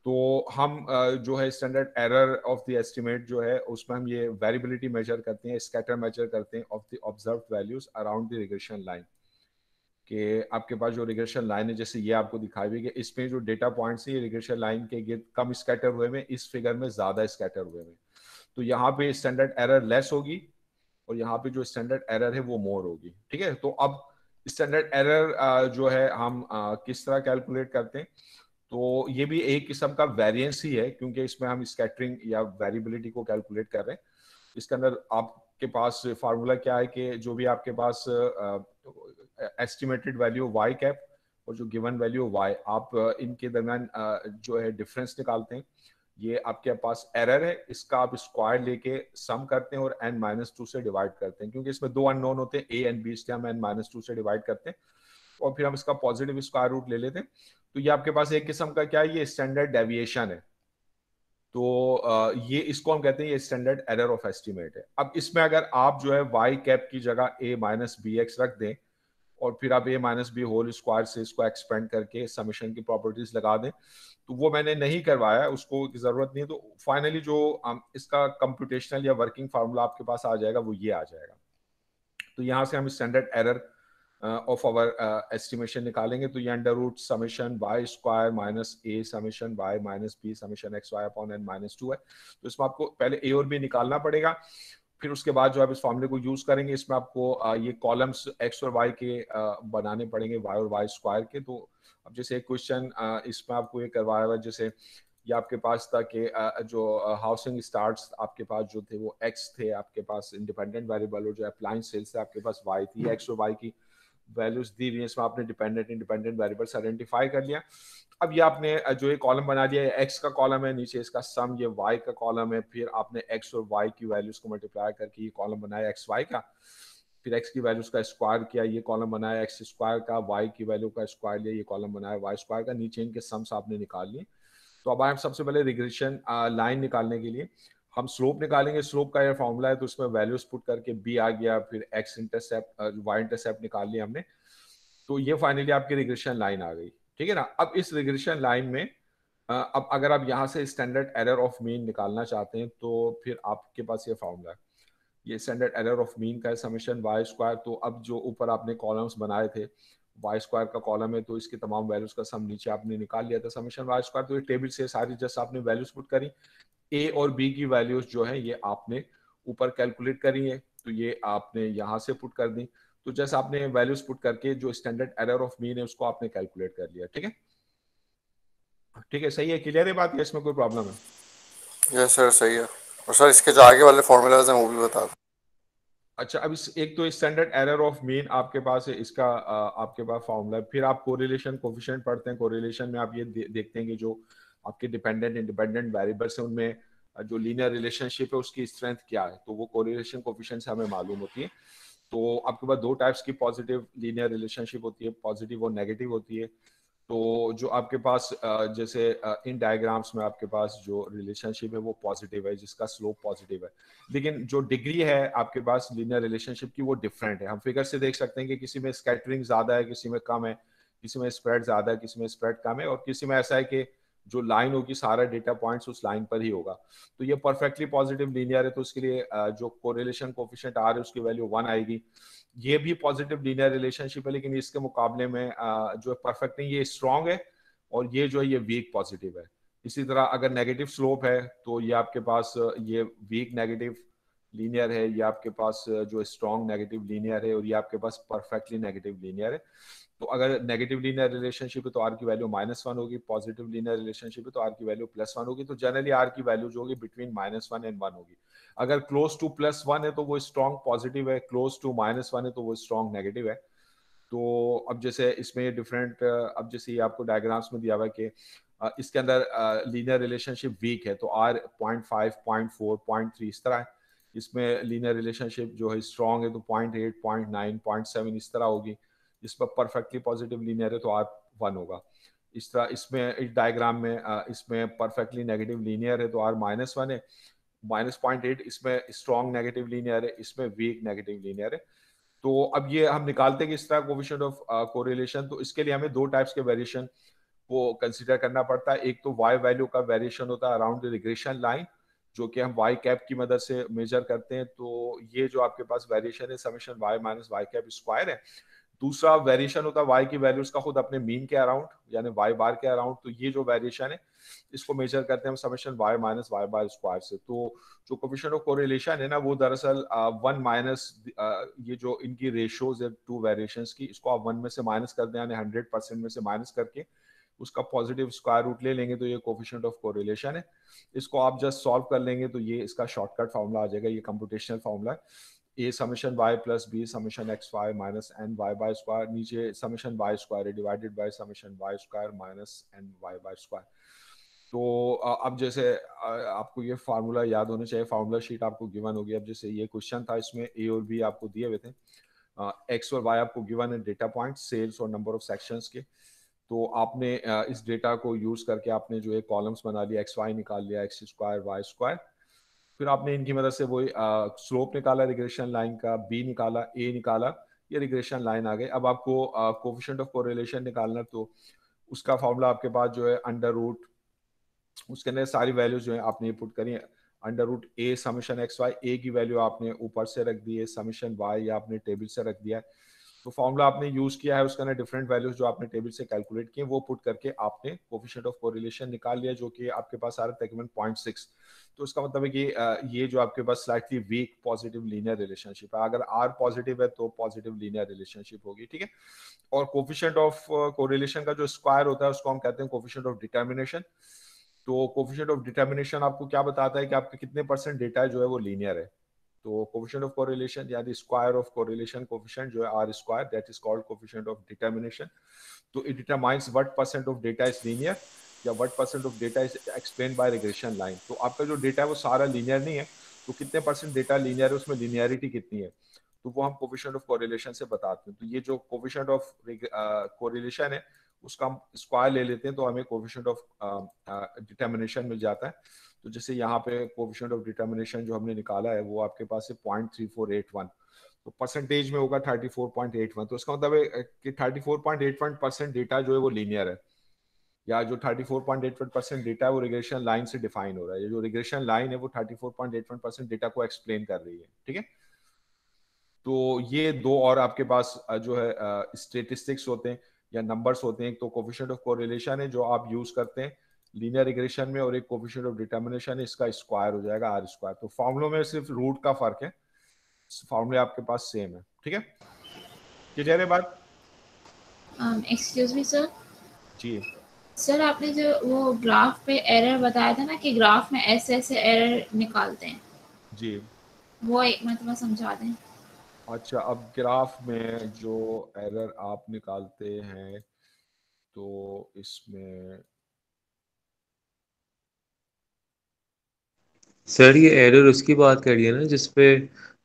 तो हम जो है standard error of the estimate जो है उसमें हम ये वेरिएबिलिटी मेजर करते हैं, स्कैटर मेजर करते हैं of the observed values around the regression line. कि आपके पास जो रिग्रेशन लाइन है जैसे ये आपको दिखाई हुई है, इसमें जो डेटा पॉइंट्स है ये रिग्रेशन लाइन के गिर्द कम स्कैटर हुए में, इस फिगर में ज्यादा स्कैटर हुए में। तो यहाँ पे स्टैंडर्ड एरर लेस होगी और यहाँ पे जो स्टैंडर्ड एरर है वो मोर होगी। ठीक है, तो अब स्टैंडर्ड एरर जो है हम किस तरह कैलकुलेट करते हैं, तो ये भी एक किस्म का वेरिएंस ही है, क्योंकि इसमें हम स्कैटरिंग या वेरिएबिलिटी को कैलकुलेट कर रहे हैं। इसके अंदर आपके पास फार्मूला क्या है कि जो भी आपके पास एस्टिमेटेड वैल्यू वाई कैप और जो गिवन वैल्यू वाई, आप इनके दरमियान जो है डिफरेंस निकालते हैं। ये आपके पास एरर है, इसका आप स्क्वायर लेके सम करते हैं और n-2 से डिवाइड करते हैं, क्योंकि इसमें दो अननोन होते हैं a एंड b, इसलिए हम n-2 से डिवाइड करते हैं और फिर हम इसका पॉजिटिव स्क्वायर रूट ले लेते हैं। तो ये आपके पास एक किस्म का क्या है, ये स्टैंडर्ड डेविएशन है। तो ये इसको हम कहते हैं ये स्टैंडर्ड एरर ऑफ एस्टिमेट है। अब इसमें अगर आप जो है वाई कैप की जगह a माइनस बी एक्स रख दें और फिर आप a minus B whole square से इसको एक्सपेंड करके समेशन की प्रॉपर्टीज लगा दें, तो वो मैंने नहीं करवाया, उसको जरूरत नहीं है। तो फाइनली जो इसका कंप्यूटेशनल या वर्किंग फार्मूला आपके पास आ जाएगा वो ये आ जाएगा। तो यहाँ से हम standard error of our estimation निकालेंगे। तो ये under root summation y square minus a summation Y minus b summation x y upon n-2 है। तो इसमें आपको पहले ए और बी निकालना पड़ेगा, फिर उसके बाद जो आप इस फॉर्मूले को यूज करेंगे इसमें आपको ये कॉलम्स एक्स और वाई के बनाने पड़ेंगे, वाई और वाई स्क्वायर के। तो अब जैसे एक क्वेश्चन इसमें आपको ये करवाया हुआ, जैसे ये आपके पास था कि जो हाउसिंग स्टार्ट्स आपके पास जो थे वो एक्स थे आपके पास इंडिपेंडेंट वेरिएबल, और जो अप्लायंस सेल्स थे आपके पास वाई थी। एक्स और वाई की वैल्यूज दी हुई, इसमें आपने डिपेंडेंट इंडिपेंडेंट वेरिएबल्स आइडेंटिफाई कर लिया। अब ये आपने जो ये कॉलम बना दिया, एक्स का कॉलम है, नीचे इसका सम, ये वाई का कॉलम है, फिर आपने एक्स और वाई की वैल्यूज को मल्टीप्लाई करके ये कॉलम बनाया एक्स वाई का, फिर एक्स की वैल्यूज का स्क्वायर किया, ये कॉलम बनाया एक्स स्क्वायर का, वाई की वैल्यू का स्क्वायर लिया, ये कॉलम बनाया वाई स्क्वायर का, नीचे इनके सम्स आपने निकाल लिए। तो अब आए हम सबसे पहले रिग्रेशन लाइन निकालने के लिए हम स्लोप निकालेंगे। स्लोप का ये फॉर्मूला है, तो उसमें वैल्यूज पुट करके बी आ गया, फिर एक्स इंटरसेप्ट वाई इंटरसेप्ट निकाल लिया हमने। तो ये फाइनली आपकी रिग्रेशन लाइन आ गई। ठीक है ना। अब इस रिग्रेशन लाइन में अब अगर आप यहाँ से स्टैंडर्ड एरर ऑफ मीन निकालना चाहते हैं तो फिर आपके पास ये फॉर्मूला है, ये स्टैंडर्ड एरर ऑफ मीन का समेशन वाई स्क्वायर। तो अब जो ऊपर आपने कॉलम्स बनाए थे, वाई स्क्वायर का कॉलम है तो इसकी तमाम वैल्यूज का सम नीचे आपने निकाल लिया था समेशन वाई स्क्वायर। तो ये टेबल से सारी जस्ट आपने वैल्यूज पुट करी, ए और बी की वैल्यूज जो है ये आपने ऊपर कैलकुलेट करी है। तो ये आपने यहाँ से पुट कर दी, तो जैसे आपने वैल्यूज पुट करके जो स्टैंडर्ड एरर ऑफ मीन है उसको आपने कैलकुलेट कर लिया। ठीक है, ठीक है, सही है, क्लियर है बात, या इसमें कोई प्रॉब्लम है? यस सर सही है। और सर इसके जो आगे वाले फॉर्मूलाज हैं वो भी बता दो। अच्छा, अब एक तो स्टैंडर्ड एरर ऑफ मीन आपके पास है, इसका आपके पास फॉर्मूला है। फिर आप कोरिलेशन कोफिशिएंट पढ़ते हैं, कोरिलेशन में आप ये देखते हैं कि जो आपके डिपेंडेंट इंडिपेंडेंट वेरिएबल्स हैं उनमें जो लीनियर रिलेशनशिप है उसकी स्ट्रेंथ क्या है, तो वो कोरिलेशन कोफिशिएंट से हमें मालूम होती है। तो आपके पास दो टाइप्स की पॉजिटिव लीनियर रिलेशनशिप होती है, पॉजिटिव और नेगेटिव होती है। तो जो आपके पास जैसे इन डायग्राम्स में आपके पास जो रिलेशनशिप है वो पॉजिटिव है, जिसका स्लोप पॉजिटिव है, लेकिन जो डिग्री है आपके पास लीनियर रिलेशनशिप की वो डिफरेंट है। हम फिगर से देख सकते हैं कि किसी में स्कैटरिंग ज्यादा है, किसी में कम है, किसी में स्प्रेड ज्यादा है, किसी में स्प्रेड कम है, और किसी में ऐसा है कि जो लाइन होगी सारा डेटा पॉइंट्स उस लाइन पर ही होगा। तो ये परफेक्टली पॉजिटिव लीनियर है, तो उसके लिए जो कोरिलेशन कोफिशिएंट आर है उसकी वैल्यू 1 आएगी। ये भी पॉजिटिव लीनियर रिलेशनशिप है, लेकिन इसके मुकाबले में जो परफेक्ट नहीं, ये स्ट्रॉन्ग है, और ये जो है ये वीक पॉजिटिव है। इसी तरह अगर नेगेटिव स्लोप है तो ये आपके पास ये वीक नेगेटिव लीनियर है, ये आपके पास जो स्ट्रॉन्ग नेगेटिव लीनियर है, और ये आपके पास परफेक्टली नेगेटिव लीनियर है। तो अगर नेगेटिव लीनियर रिलेशनशिप है तो आर की वैल्यू -1 होगी, पॉजिटिव लीनियर रिलेशनशिप है तो आर की वैल्यू +1 होगी। तो जनरली आर की वैल्यू जो होगी बिटवीन -1 एंड 1 होगी। अगर क्लोज टू +1 है तो वो स्ट्रॉन्ग पॉजिटिव है, क्लोज टू -1 है तो वो स्ट्रॉन्ग नेगेटिव है। तो अब जैसे इसमें डिफरेंट, अब जैसे ये आपको डायग्राम्स में दिया हुआ है कि इसके अंदर लीनियर रिलेशनशिप वीक है, तो आर 0.5, 0.4, 0.3 इस तरह है। इसमें लीनियर रिलेशनशिप जो है स्ट्रॉन्ग है तो 0.8, 0.9, 0.7 इस तरह होगी। इस पर परफेक्टली पॉजिटिव लीनियर है तो आर 1 होगा। इस तरह इसमें इस डायग्राम में इसमें परफेक्टली नेगेटिव लीनियर है तो आर -1 है, -0.8 इसमें स्ट्रॉन्ग नेगेटिव लीनियर है, इसमें वीक नेगेटिव लीनियर है। तो अब ये हम निकालते हैं कि इस तरह कोफिशिएंट ऑफ कोरिलेशन, तो इसके लिए हमें दो टाइप्स के वेरिएशन को कंसीडर करना पड़ता है। एक तो वाई वैल्यू का वेरिएशन होता है अराउंड द रिग्रेशन लाइन, जो कि हम वाई कैप की मदद से मेजर करते हैं। तो ये जो आपके पास वेरिएशन है summation Y minus Y cap square है। दूसरा वेरिएशन होता है वाई की वैल्यूज का खुद अपने मीन के अराउंड, यानी वाई बार के अराउंड। तो ये जो वेरिएशन है इसको मेजर करते हैं हम summation Y minus Y bar square से। तो जो कोफिशिएंट ऑफ कोरिलेशन है ना वो दरअसल 1 माइनस ये जो इनकी रेशियोज है टू वेरिएशंस की, इसको आप 1 में से माइनस कर दें, यानी 100% में से माइनस करके उसका पॉजिटिव स्क्वायर रूट ले लेंगे, तो ये कोफिशिएंट ऑफ कोरिलेशन है। इसको आप जस्ट सॉल्व कर लेंगे तो ये इसका शॉर्टकट फार्मूला आ जाएगा, ये कंप्यूटेशनल फार्मूला है। A summation y plus B summation x y minus n y bar square, नीचे summation y square divided by summation y square minus n y bar square. तो अब जैसे आपको ये फार्मूला याद होना चाहिए, फार्मूला शीट आपको गिवन होगी। अब जैसे ये क्वेश्चन था, इसमें ए और बी आपको दिए हुए थे, एक्स और वाई आपको गिवन है डेटा पॉइंट, सेल्स और नंबर ऑफ सेक्शंस के। तो आपने इस डेटा को यूज करके आपने जो है कॉलम्स बना लिया, एक्स वाई निकाल लिया, एक्स स्क्वायर वाई स्क्वायर। फिर आपने इनकी मदद से वही स्लोप निकाला रिग्रेशन लाइन का, बी निकाला, ए निकाला, ये रिग्रेशन लाइन आ गई। अब आपको कोफिशिएंट ऑफ कोरिलेशन निकालना, तो उसका फॉर्मूला आपके पास जो है अंडर रूट, उसके अंदर सारी वैल्यूज जो है आपने पुट करी, अंडर रूट ए समेशन एक्स वाई, ए की वैल्यू आपने ऊपर से रख दी है, समेशन वाई या आपने टेबल से रख दिया है। तो फॉर्मूला आपने यूज किया है, उसके अंदर डिफरेंट वैल्यूज जो आपने टेबल से कैलकुलेट किए वो पुट करके आपने कोफिशिएंट ऑफ कोरिलेशन निकाल लिया, जो कि आपके पास आ रहा है तकरीबन 0.6। तो इसका मतलब है कि ये जो आपके पास slightly weak positive linear relationship है, अगर आर पॉजिटिव है तो पॉजिटिव लीनियर रिलेशनशिप होगी। ठीक है, और कोफिशिएंट ऑफ कोरिलेशन का जो स्क्वायर होता है उसको हम कहते हैं कोफिशिएंट ऑफ डिटर्मिनेशन। तो कोफिशिएंट ऑफ डिटर्मिनेशन आपको क्या बताता है कि आपके कितने % डेटा जो है वो लीनियर है। तो कोफिशिएंट ऑफ कोरिलेशन यानी स्क्वायर ऑफ कोरिलेशन कोफिशिएंट जो है r square, that is called coefficient of determination. तो it determines what % of data is linear या what % of data is explained by regression line. तो आपका जो डेटा है वो सारा लीनियर नहीं है, तो कितने % डेटा लीनियर है, उसमें लीनियरिटी कितनी है, तो वो हम कोफिशिएंट ऑफ कोरिलेशन से बताते हैं। तो ये जो कोफिशिएंट ऑफ कोरिलेशन है उसका हम स्क्वायर ले लेते हैं तो हमें कोफिशिएंट ऑफ डिटर्मिनेशन मिल जाता है। तो जैसे यहाँ पे कोफिशिएंट ऑफ डिटर्मिनेशन जो हमने निकाला है वो आपके पास है 0.3481, तो परसेंटेज में होगा 34.81। तो इसका मतलब है कि 34.81% डेटा जो है वो लीनियर है, या जो 34.81% डेटा है वो रिग्रेशन लाइन से डिफाइन हो रहा है। ये जो रिग्रेशन लाइन है वो 34.81% डेटा को एक्सप्लेन कर रही है। ठीक है, तो ये दो और आपके पास जो है स्टेटिस्टिक्स होते हैं या नंबर्स होते हैं। एक तो कोफिशिएंट ऑफ कोरिलेशन है जो आप यूज करते हैं लीनियर रिग्रेशन में, और एक कोफिशिएंट ऑफ डिटर्मिनेशन है, इसका स्क्वायर हो जाएगा आर स्क्वायर। तो फॉर्मूलों में सिर्फ रूट का फर्क है, फॉर्मूला आपके पास सेम है, ठीक है, क्लियर है बात? Excuse me sir. जी सर आपने जो वो ग्राफ पे एरर बताया था ना कि ग्राफ में ऐसे ऐसे एरर निकालते हैं, जी। वो एक मतलब समझा दें। अच्छा, अब ग्राफ में जो एरर आप निकालते हैं तो इसमें सर ये एरर उसकी बात करिए ना जिसपे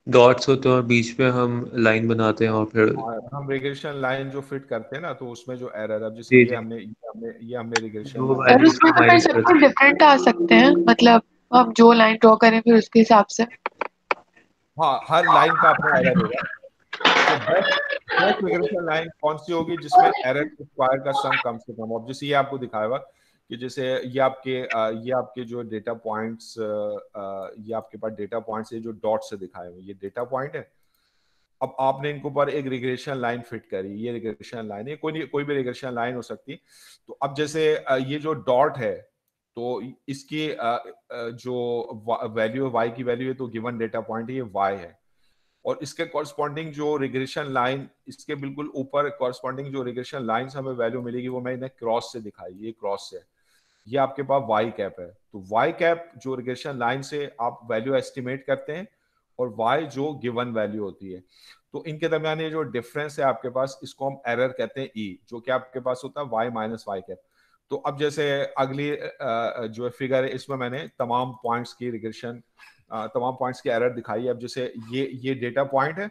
डॉट्स होते हैं और बीच में हम लाइन बनाते हैं और फिर। हम रिग्रेशन लाइन जो फिट करते हैं ना, तो उसमें जो एरर, अब जैसे जी ये जी, हमने रिग्रेशन वो लाइन और वैल्यू उसमें तो फिर माइनस सब कर कुछ सकते डिफरेंट आ सकते हैं, मतलब हम जो लाइन ड्रॉ करें फिर उसके हिसाब से। हाँ, हर लाइन का अपना एरर होगा। तो बेस्ट रिग्रेशन लाइन कौन सी होगी जिसमें एरर स्क्वायर का सम कम से कम हो। अब जैसे ये आपको दिखाएगा कि जैसे ये आपके जो डेटा पॉइंट्स, ये आपके पास डेटा पॉइंट्स है जो डॉट से दिखाए हुए, ये डेटा पॉइंट है। अब आपने इनको पर एक रिग्रेशन लाइन फिट करी, ये रिग्रेशन लाइन है, कोई भी रिग्रेशन लाइन हो सकती। तो अब जैसे ये जो डॉट है, तो इसकी जो वैल्यू है, वाई की वैल्यू है, तो गिवन डेटा पॉइंट ये वाई है। और इसके कॉरस्पॉन्डिंग जो रिग्रेशन लाइन, इसके बिल्कुल ऊपर कॉरस्पॉन्डिंग जो रिग्रेशन लाइन हमें वैल्यू मिलेगी, वो मैंने क्रॉस से दिखाई, ये क्रॉस से, ये आपके पास वाई कैप है। तो वाई कैप जो रिग्रेशन लाइन से आप वैल्यू एस्टिमेट करते हैं, और वाई जो गिवन वैल्यू होती है, तो इनके दरमियान ये जो डिफरेंस है आपके पास, इसको हम एरर कहते हैं ई, जो कि आपके पास होता है वाई माइनस वाई कैप। तो अब जैसे अगली जो फिगर है, इसमें मैंने तमाम पॉइंट्स की रिग्रेशन, तमाम पॉइंट्स की एरर दिखाई है। अब जैसे ये डेटा पॉइंट है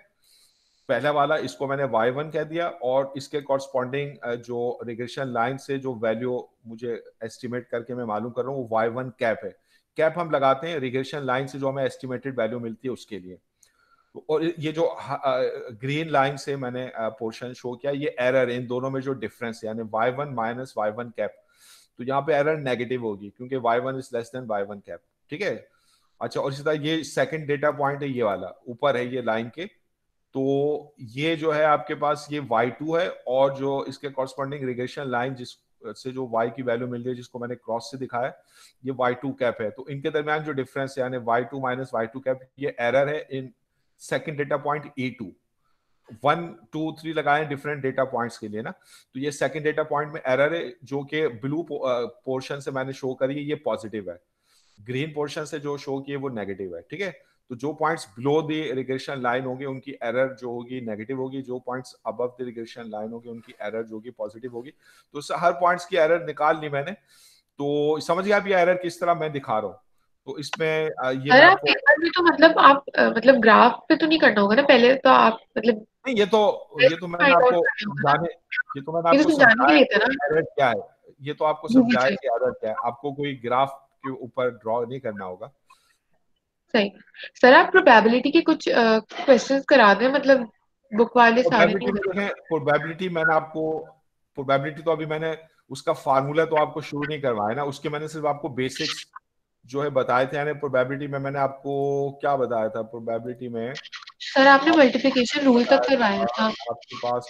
पहला वाला, इसको मैंने y1 कह दिया, और इसके कॉरस्पॉन्डिंग जो रिग्रेशन लाइन से जो वैल्यू मुझे एस्टिमेट करके मैं मालूम कर रहा हूँ, वो y1 कैप है। कैप हम लगाते हैं रिग्रेशन लाइन से जो हमें एस्टिमेटेड वैल्यू मिलती है उसके लिए। तो और ये जो ग्रीन लाइन से मैंने पोर्शन शो किया, ये एरर, इन दोनों में जो डिफरेंस है, यानी y1 माइनस y1 कैप, तो यहाँ पे एरर नेगेटिव होगी क्योंकि y1 is less than y1 cap, ठीक है। अच्छा, और इसी तरह ये सेकंड डेटा पॉइंट है, ये वाला ऊपर है ये लाइन के, तो ये जो है आपके पास ये y2 है, और जो इसके कॉरस्पॉन्डिंग रिग्रेशन लाइन जिस से जो y की वैल्यू मिल रही है, जिसको मैंने क्रॉस से दिखाया, ये y2 कैप है। तो इनके दरमियान जो डिफरेंस है, यानी y2 माइनस y2 कैप, ये एरर है in second data point E2। 1 2 3 लगाएं डिफरेंट डेटा पॉइंट्स के लिए ना, तो ये सेकंड डेटा पॉइंट में एरर है, जो कि ब्लू पोर्शन से मैंने शो करी है, ये पॉजिटिव है, ग्रीन पोर्शन से जो शो किए वो नेगेटिव है, ठीक है। तो जो points below the regression line होंगे उनकी एरर जो होगी नेगेटिव होगी, जो points above the regression line होगी उनकी एरर जो होगी पॉजिटिव होगी। तो हर पॉइंट्स की एरर निकाल ली मैंने, तो समझ गया आप ये एरर किस तरह मैं दिखा रहा हूँ। तो इसमें ये अगर मैं आप आपको, पेपर में तो मतलब आप मतलब ग्राफ पे तो नहीं करना होगा ना, पहले तो आप मतलब नहीं, ये तो मैंने फाइंड आउट आपको करना होगा ना, समझाने, ये तो मैंने ये तो आपको समझाने के समझाया लिए था कि ना। एरर क्या है, ये तो आपको जी जी समझाया जी, कि एरर क्या है, आपको कोई ग्राफ के ऊपर ड्रॉ नहीं करना होगा। सही। सर आप प्रोबेबिलिटी के कुछ क्वेश्चंस करा दें, मतलब बुक वाले सारे नहीं प्रोबेबिलिटी में होंगे। देखें, प्रोबेबिलिटी मैंने आपको, प्रोबेबिलिटी तो अभी मैंने उसका फार्मूला तो आपको शुरू नहीं करवाया ना, उसके मैंने सिर्फ आपको बेसिक्स जो है बताए थे। यानी प्रोबेबिलिटी में मैंने आपको क्या बताया था, प्रोबेबिलिटी में सर आपने आपको मल्टीप्लिकेशन रूल तक बताया करवाया था, था। आपके पास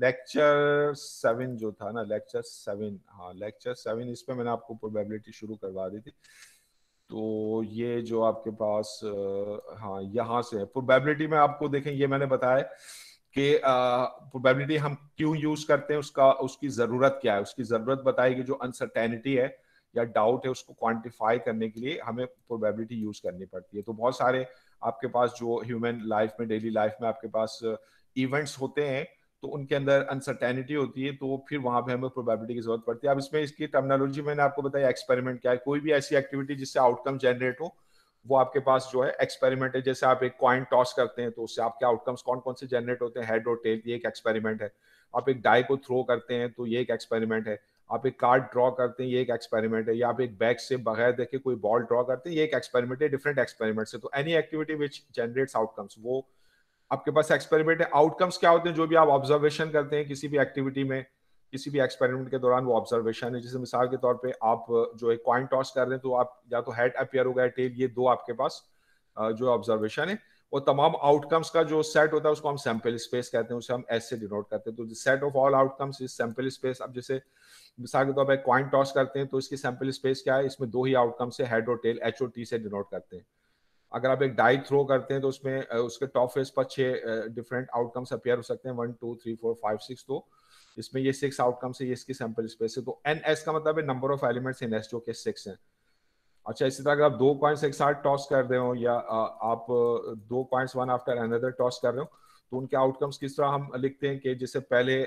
लेक्चर 7 जो था ना, लेक्चर 7, हाँ लेक्चर 7, इस पे मैंने आपको प्रोबेबिलिटी शुरू करवा दी थी। तो ये जो आपके पास हाँ यहाँ से है प्रोबेबिलिटी में, आपको देखें ये मैंने बताया कि प्रोबेबिलिटी हम क्यों यूज करते हैं, उसकी जरूरत क्या है, उसकी जरूरत बताएगी, जो अनसर्टेनिटी है या डाउट है उसको क्वांटिफाई करने के लिए हमें प्रोबेबिलिटी यूज करनी पड़ती है। तो बहुत सारे आपके पास जो ह्यूमन लाइफ में, डेली लाइफ में आपके पास इवेंट्स होते हैं, तो उनके अंदर अनसर्टेनिटी होती है, तो फिर वहां पे हमें प्रोबेबिलिटी की जरूरत पड़ती है। अब इसमें इसकी टर्मिनोलॉजी मैंने आपको बताया, एक्सपेरिमेंट क्या है, कोई भी ऐसी एक्टिविटी जिससे आउटकम जनरेट हो, वो आपके पास जो है एक्सपेरिमेंट है। जैसे आप एक कॉइन टॉस करते हैं तो उससे आपके आउटकम्स कौन कौन से जनरेट होते हैं, हेड और टेल, ये एक एक्सपेरिमेंट है। आप एक डाई को थ्रो करते हैं तो ये एक एक्सपेरिमेंट है। आप एक कार्ड ड्रॉ करते हैं, ये एक एक्सपेरिमेंट है। या आप एक बैग से बगैर देखे कोई बॉल ड्रॉ करते हैं, ये एक एक्सपेरिमेंट है। डिफरेंट एक्सपेरिमेंट्स है। तो any activity which generates outcomes, वो आपके पास एक्सपेरिमेंट है। आउटकम्स क्या होते हैं, जो भी आप ऑब्जर्वेशन करते हैं किसी भी एक्टिविटी में, किसी भी एक्सपेरिमेंट के दौरान, वो ऑब्जर्वेशन है। जैसे मिसाल के तौर पे आप जो एक कॉइन टॉस कर रहे हैं, तो आप या तो हेड अपियर होगा या टेल, ये दो आपके पास जो ऑब्जर्वेशन है। वो तमाम आउटकम्स का जो सेट होता है उसको हम सैंपल स्पेस कहते हैं, उसे हम एस से डिनोट करते हैं। तो set of all outcomes is sample space. अब जैसे मिसाल के तौर पर कॉइन टॉस करते हैं तो इसकी सैंपल स्पेस क्या है, इसमें दो ही आउटकम्स है, हेड और टेल, एच और टी से डिनोट करते हैं। अगर आप एक डाई थ्रो करते हैं तो उसमें उसके टॉप फेस पर 6 डिफरेंट आउटकम्स अपीयर हो सकते हैं, 1 2 3 4 5 6। तो इसमें ये 6 आउटकम्स है, ये इसकी सैंपल स्पेस है। तो एन एस का मतलब है number of elements in S, जो कि 6 हैं। अच्छा, इसी तरह अगर आप 2 कॉइन्स एक साथ टॉस कर रहे हो या आप 2 coins one after another toss कर रहे हो, तो उनके आउटकम्स किस तरह हम लिखते हैं कि जैसे पहले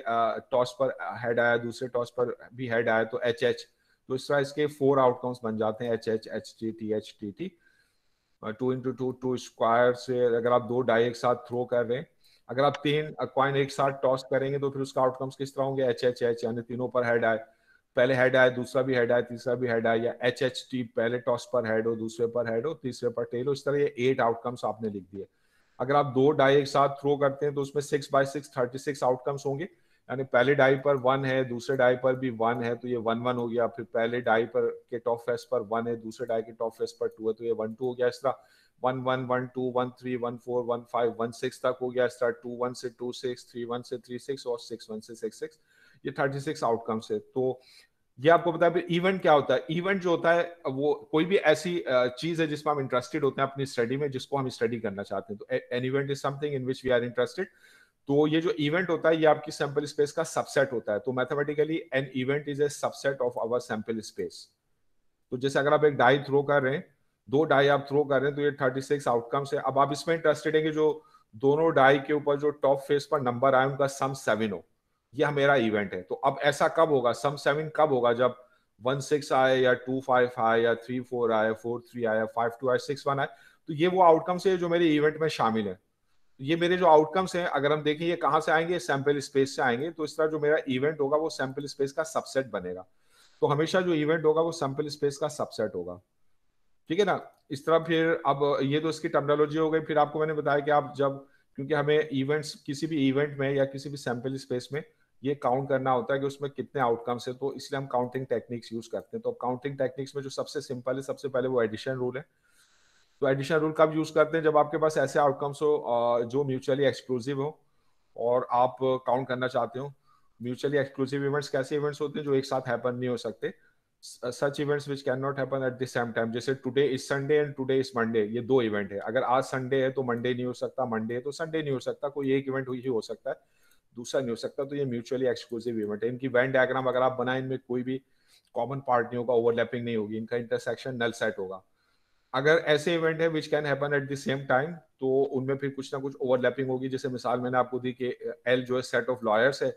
टॉस पर हेड आया, दूसरे टॉस पर भी हेड आया तो एच एच, तो इस तरह इसके 4 आउटकम्स बन जाते हैं, H H H T T H T T. 2 into 2 2 square से अगर आप 2 डाई एक साथ थ्रो कर रहे हैं, अगर आप 3 कॉइन एक साथ टॉस करेंगे तो फिर उसका आउटकम्स किस तरह होंगे, एच एच एच, यानी तीनों पर हेड आए, पहले हेड आए, दूसरा भी हेड आए, तीसरा भी हेड आए, या एच एच टी, पहले टॉस पर हेड हो, दूसरे पर हेड हो, तीसरे पर टेल हो। इस तरह ये 8 आउटकम्स आपने लिख दिए। अगर आप 2 डाई एक साथ थ्रो करते हैं तो उसमें 6 बाई 6 36 आउटकम्स होंगे, यानी पहले डाई पर 1 है, दूसरे डाई पर भी 1 है, तो ये 1 1 हो गया। फिर पहले डाई पर के टॉप फेस पर 1 है, दूसरे डाई के टॉप फेस पर 2 है, तो ये 1 2 हो गया। इस तरह 1 1 1 2 1 3 1 4 1 5 1 6 तक हो गया। इस तरह 2 1 से 2 6, 3 1 से 3 6 और 6 1 से 6 6, ये 36 आउटकम्स है। तो ये आपको पता है। इवेंट क्या होता है? इवेंट जो होता है वो कोई भी ऐसी चीज है जिसमें हम इंटरेस्टेड होते हैं अपनी स्टडी में, जिसको हम स्टडी करना चाहते हैं। तो an event is something in which we are interested. तो ये जो इवेंट होता है ये आपकी सैंपल स्पेस का सबसेट होता है। तो mathematically an event is a subset of our sample space. तो जैसे अगर आप एक डाई थ्रो कर रहे हैं, 2 डाई आप थ्रो कर रहे हैं, तो ये 36 आउटकम्स है। अब आप इसमें इंटरेस्टेड है कि जो दोनों डाई के ऊपर जो टॉप फेस पर नंबर आए उनका सम 7 हो, यह मेरा इवेंट है। तो अब ऐसा कब होगा, सम 7 कब होगा? जब 1 6 आए, या 2 5 आए, या 3 4 आए, 4 3 आए, 5 2 आए, 6 1 आए। तो ये वो आउटकम्स है जो मेरे इवेंट में शामिल है। ये मेरे जो आउटकम्स हैं, अगर हम देखें ये कहां से आएंगे, सैंपल स्पेस से आएंगे। तो इस तरह जो मेरा इवेंट होगा वो सैंपल स्पेस का सबसेट बनेगा। तो हमेशा जो इवेंट होगा वो सैंपल स्पेस का सबसेट होगा, ठीक है ना। इस तरह फिर अब ये तो इसकी टर्मिनोलॉजी हो गई। फिर आपको मैंने बताया कि आप जब, क्योंकि हमें इवेंट्स किसी भी इवेंट में या किसी भी सैंपल स्पेस में ये काउंट करना होता है कि उसमें कितने आउटकम्स है, तो इसलिए हम काउंटिंग टेक्निक्स यूज करते हैं। तो काउंटिंग टेक्निक्स में जो सबसे सिंपल है, सबसे पहले वो एडिशन रूल है। तो एडिशन रूल कब यूज करते हैं? जब आपके पास ऐसे आउटकम्स हो जो म्यूचुअली एक्सक्लूसिव हो और आप काउंट करना चाहते हो। म्यूचुअली एक्सक्लूसिव इवेंट्स कैसे इवेंट्स होते हैं जो एक साथ हैपन नहीं हो सकते? Such events which can not happen at the same time. जैसे today is Sunday and today is Monday, ये 2 इवेंट है। अगर आज संडे है तो मंडे नहीं हो सकता, मंडे है तो संडे नहीं हो सकता। कोई एक इवेंट ही हो सकता है, दूसरा नहीं हो सकता। तो ये म्यूचुअली एक्सक्लूसिव इवेंट है। इनकी वेन डायग्राम अगर आप बनाए, इनमें कोई भी कॉमन पार्ट नहीं होगा, ओवरलैपिंग नहीं होगी, इनका इंटरसेक्शन नल सेट होगा। अगर ऐसे इवेंट है which can happen at the same time, तो उनमें फिर कुछ ना कुछ ओवरलैपिंग होगी। जैसे मिसाल मैंने आपको दी कि एल जो है सेट ऑफ लॉयर्स है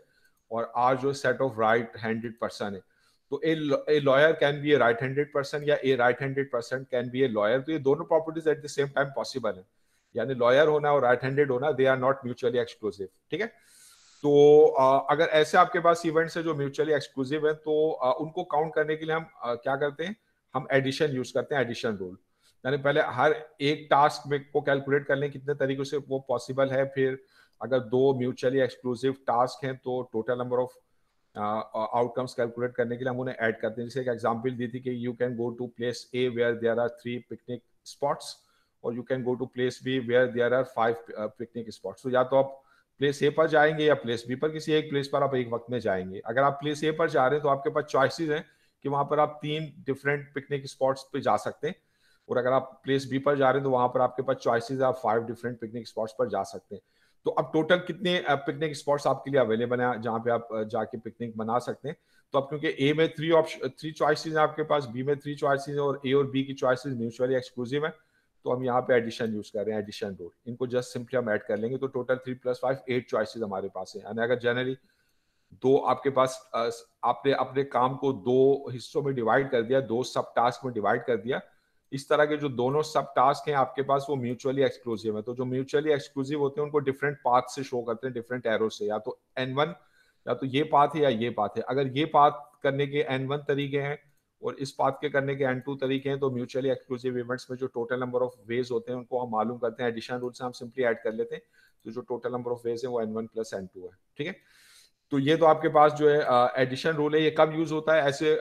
और आर जो है set of right handed person है। तो a lawyer can be a right handed person या a right handed person can be a lawyer. तो ये दोनों properties at the same time possible है, यानी लॉयर होना और राइट हैंडेड होना, they are not mutually exclusive, ठीक है। तो अगर ऐसे आपके पास इवेंट्स है जो म्यूचुअली एक्सक्लूसिव है, तो उनको काउंट करने के लिए हम क्या करते हैं, हम एडिशन यूज करते हैं, एडिशन रूल। यानी पहले हर एक टास्क में को कैलकुलेट कर लें कितने तरीकों से वो पॉसिबल है। फिर अगर 2 म्यूचुअली एक्सक्लूसिव टास्क हैं तो total number of outcomes calculate करने के लिए हम उन्हें ऐड करते हैं। जैसे एक एग्जांपल दी थी कि you can go to place a where there are 3 picnic spots और you can go to place b where there are 5 picnic spots. तो या तो आप प्लेस ए पर जाएंगे या प्लेस बी पर, किसी एक प्लेस पर आप एक वक्त में जाएंगे। अगर आप प्लेस ए पर जा रहे हैं तो आपके पास चॉइसेस हैं कि वहां पर आप 3 डिफरेंट पिकनिक स्पॉट्स पे जा सकते हैं, और अगर आप प्लेस बी पर जा रहे हैं तो वहां पर आपके पास चॉइसेस, आप 5 डिफरेंट पिकनिक स्पॉट्स पर जा सकते हैं। तो अब टोटल कितने पिकनिक स्पॉट्स आपके लिए अवेलेबल हैं जहां पे आप जाके पिकनिक मना सकते हैं? तो अब क्योंकि ए में 3 चॉइसेस हैं आपके पास, बी में 3 चॉइसेस हैं और ए और बी की चॉइसेस म्यूचुअली एक्सक्लूसिव है, तो हम यहाँ पे एडिशन यूज कर रहे हैं, एडिशन रूल। इनको जस्ट सिंपली हम ऐड कर लेंगे तो टोटल 3 + 5 8 चॉइसेस हमारे पास है। यानी अगर जनरली 2 आपके पास, आपने अपने काम को 2 हिस्सों में डिवाइड कर दिया, 2 सब टास्क में डिवाइड कर दिया, इस तरह के जो दोनों सब टास्क हैं आपके पास वो म्यूचुअली एक्सक्लूसिव है। तो जो म्यूचुअली एक्सक्लूसिव होते हैं उनको डिफरेंट पाथ से शो करते हैं, डिफरेंट एरो से, या तो N1 या तो ये पाथ है या ये पाथ है। अगर ये पाथ करने के N1 तरीके हैं और इस पाथ के करने के N2 तरीके हैं, तो म्यूचुअली एक्सक्लूसिव इवेंट्स में जो टोटल नंबर ऑफ वेज होते हैं उनको हम मालूम करते हैं, एडिशन रूल से हम सिंपली ऐड कर लेते हैं। तो जो टोटल नंबर ऑफ वेज है वो N1 + N2 है, ठीक है। तो ये तो आपके पास जो है एडिशन रूल है। ये कब यूज होता है? ऐसे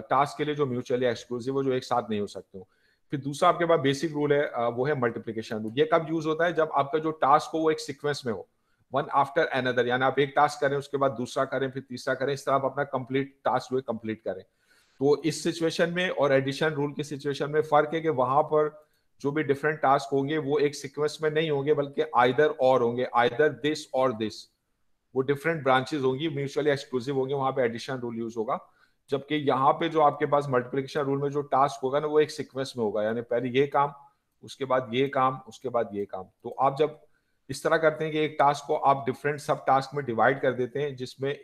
टास्क के लिए जो म्यूचुअली एक्सक्लूसिव हो, जो एक साथ नहीं हो सकते हो। फिर दूसरा आपके पास बेसिक रूल है, वो है मल्टीप्लिकेशन रूल। ये कब यूज होता है? जब आपका जो टास्क हो वो एक सीक्वेंस में हो, वन आफ्टर अनदर, यानी आप एक टास्क करें, उसके बाद दूसरा करें, फिर तीसरा करें, इस तरह आप अपना कंप्लीट टास्क जो है कंप्लीट करें। तो इस सिचुएशन में और एडिशन रूल की सिचुएशन में फर्क है कि वहां पर जो भी डिफरेंट टास्क होंगे वो एक सीक्वेंस में नहीं होंगे, बल्कि आइदर और होंगे, आइदर दिस और दिस। वो डिफरेंट ब्रांचेस होंगी, म्यूचुअली एक्सक्लूसिव होंगे, वहां पे एडिशन रूल यूज होगा। जबकि यहाँ पे जो आपके पास मल्टीप्लिकेशन रूल में जो टास्क होगा ना, वो एक सीक्वेंस में होगा, यानी पहले ये काम, उसके बाद ये काम, उसके बाद ये काम। तो आप जब इस तरह करते हैं कि एक टास्क को आप डिफरेंट सब टास्क में डिवाइड कर देते हैं, जिसमें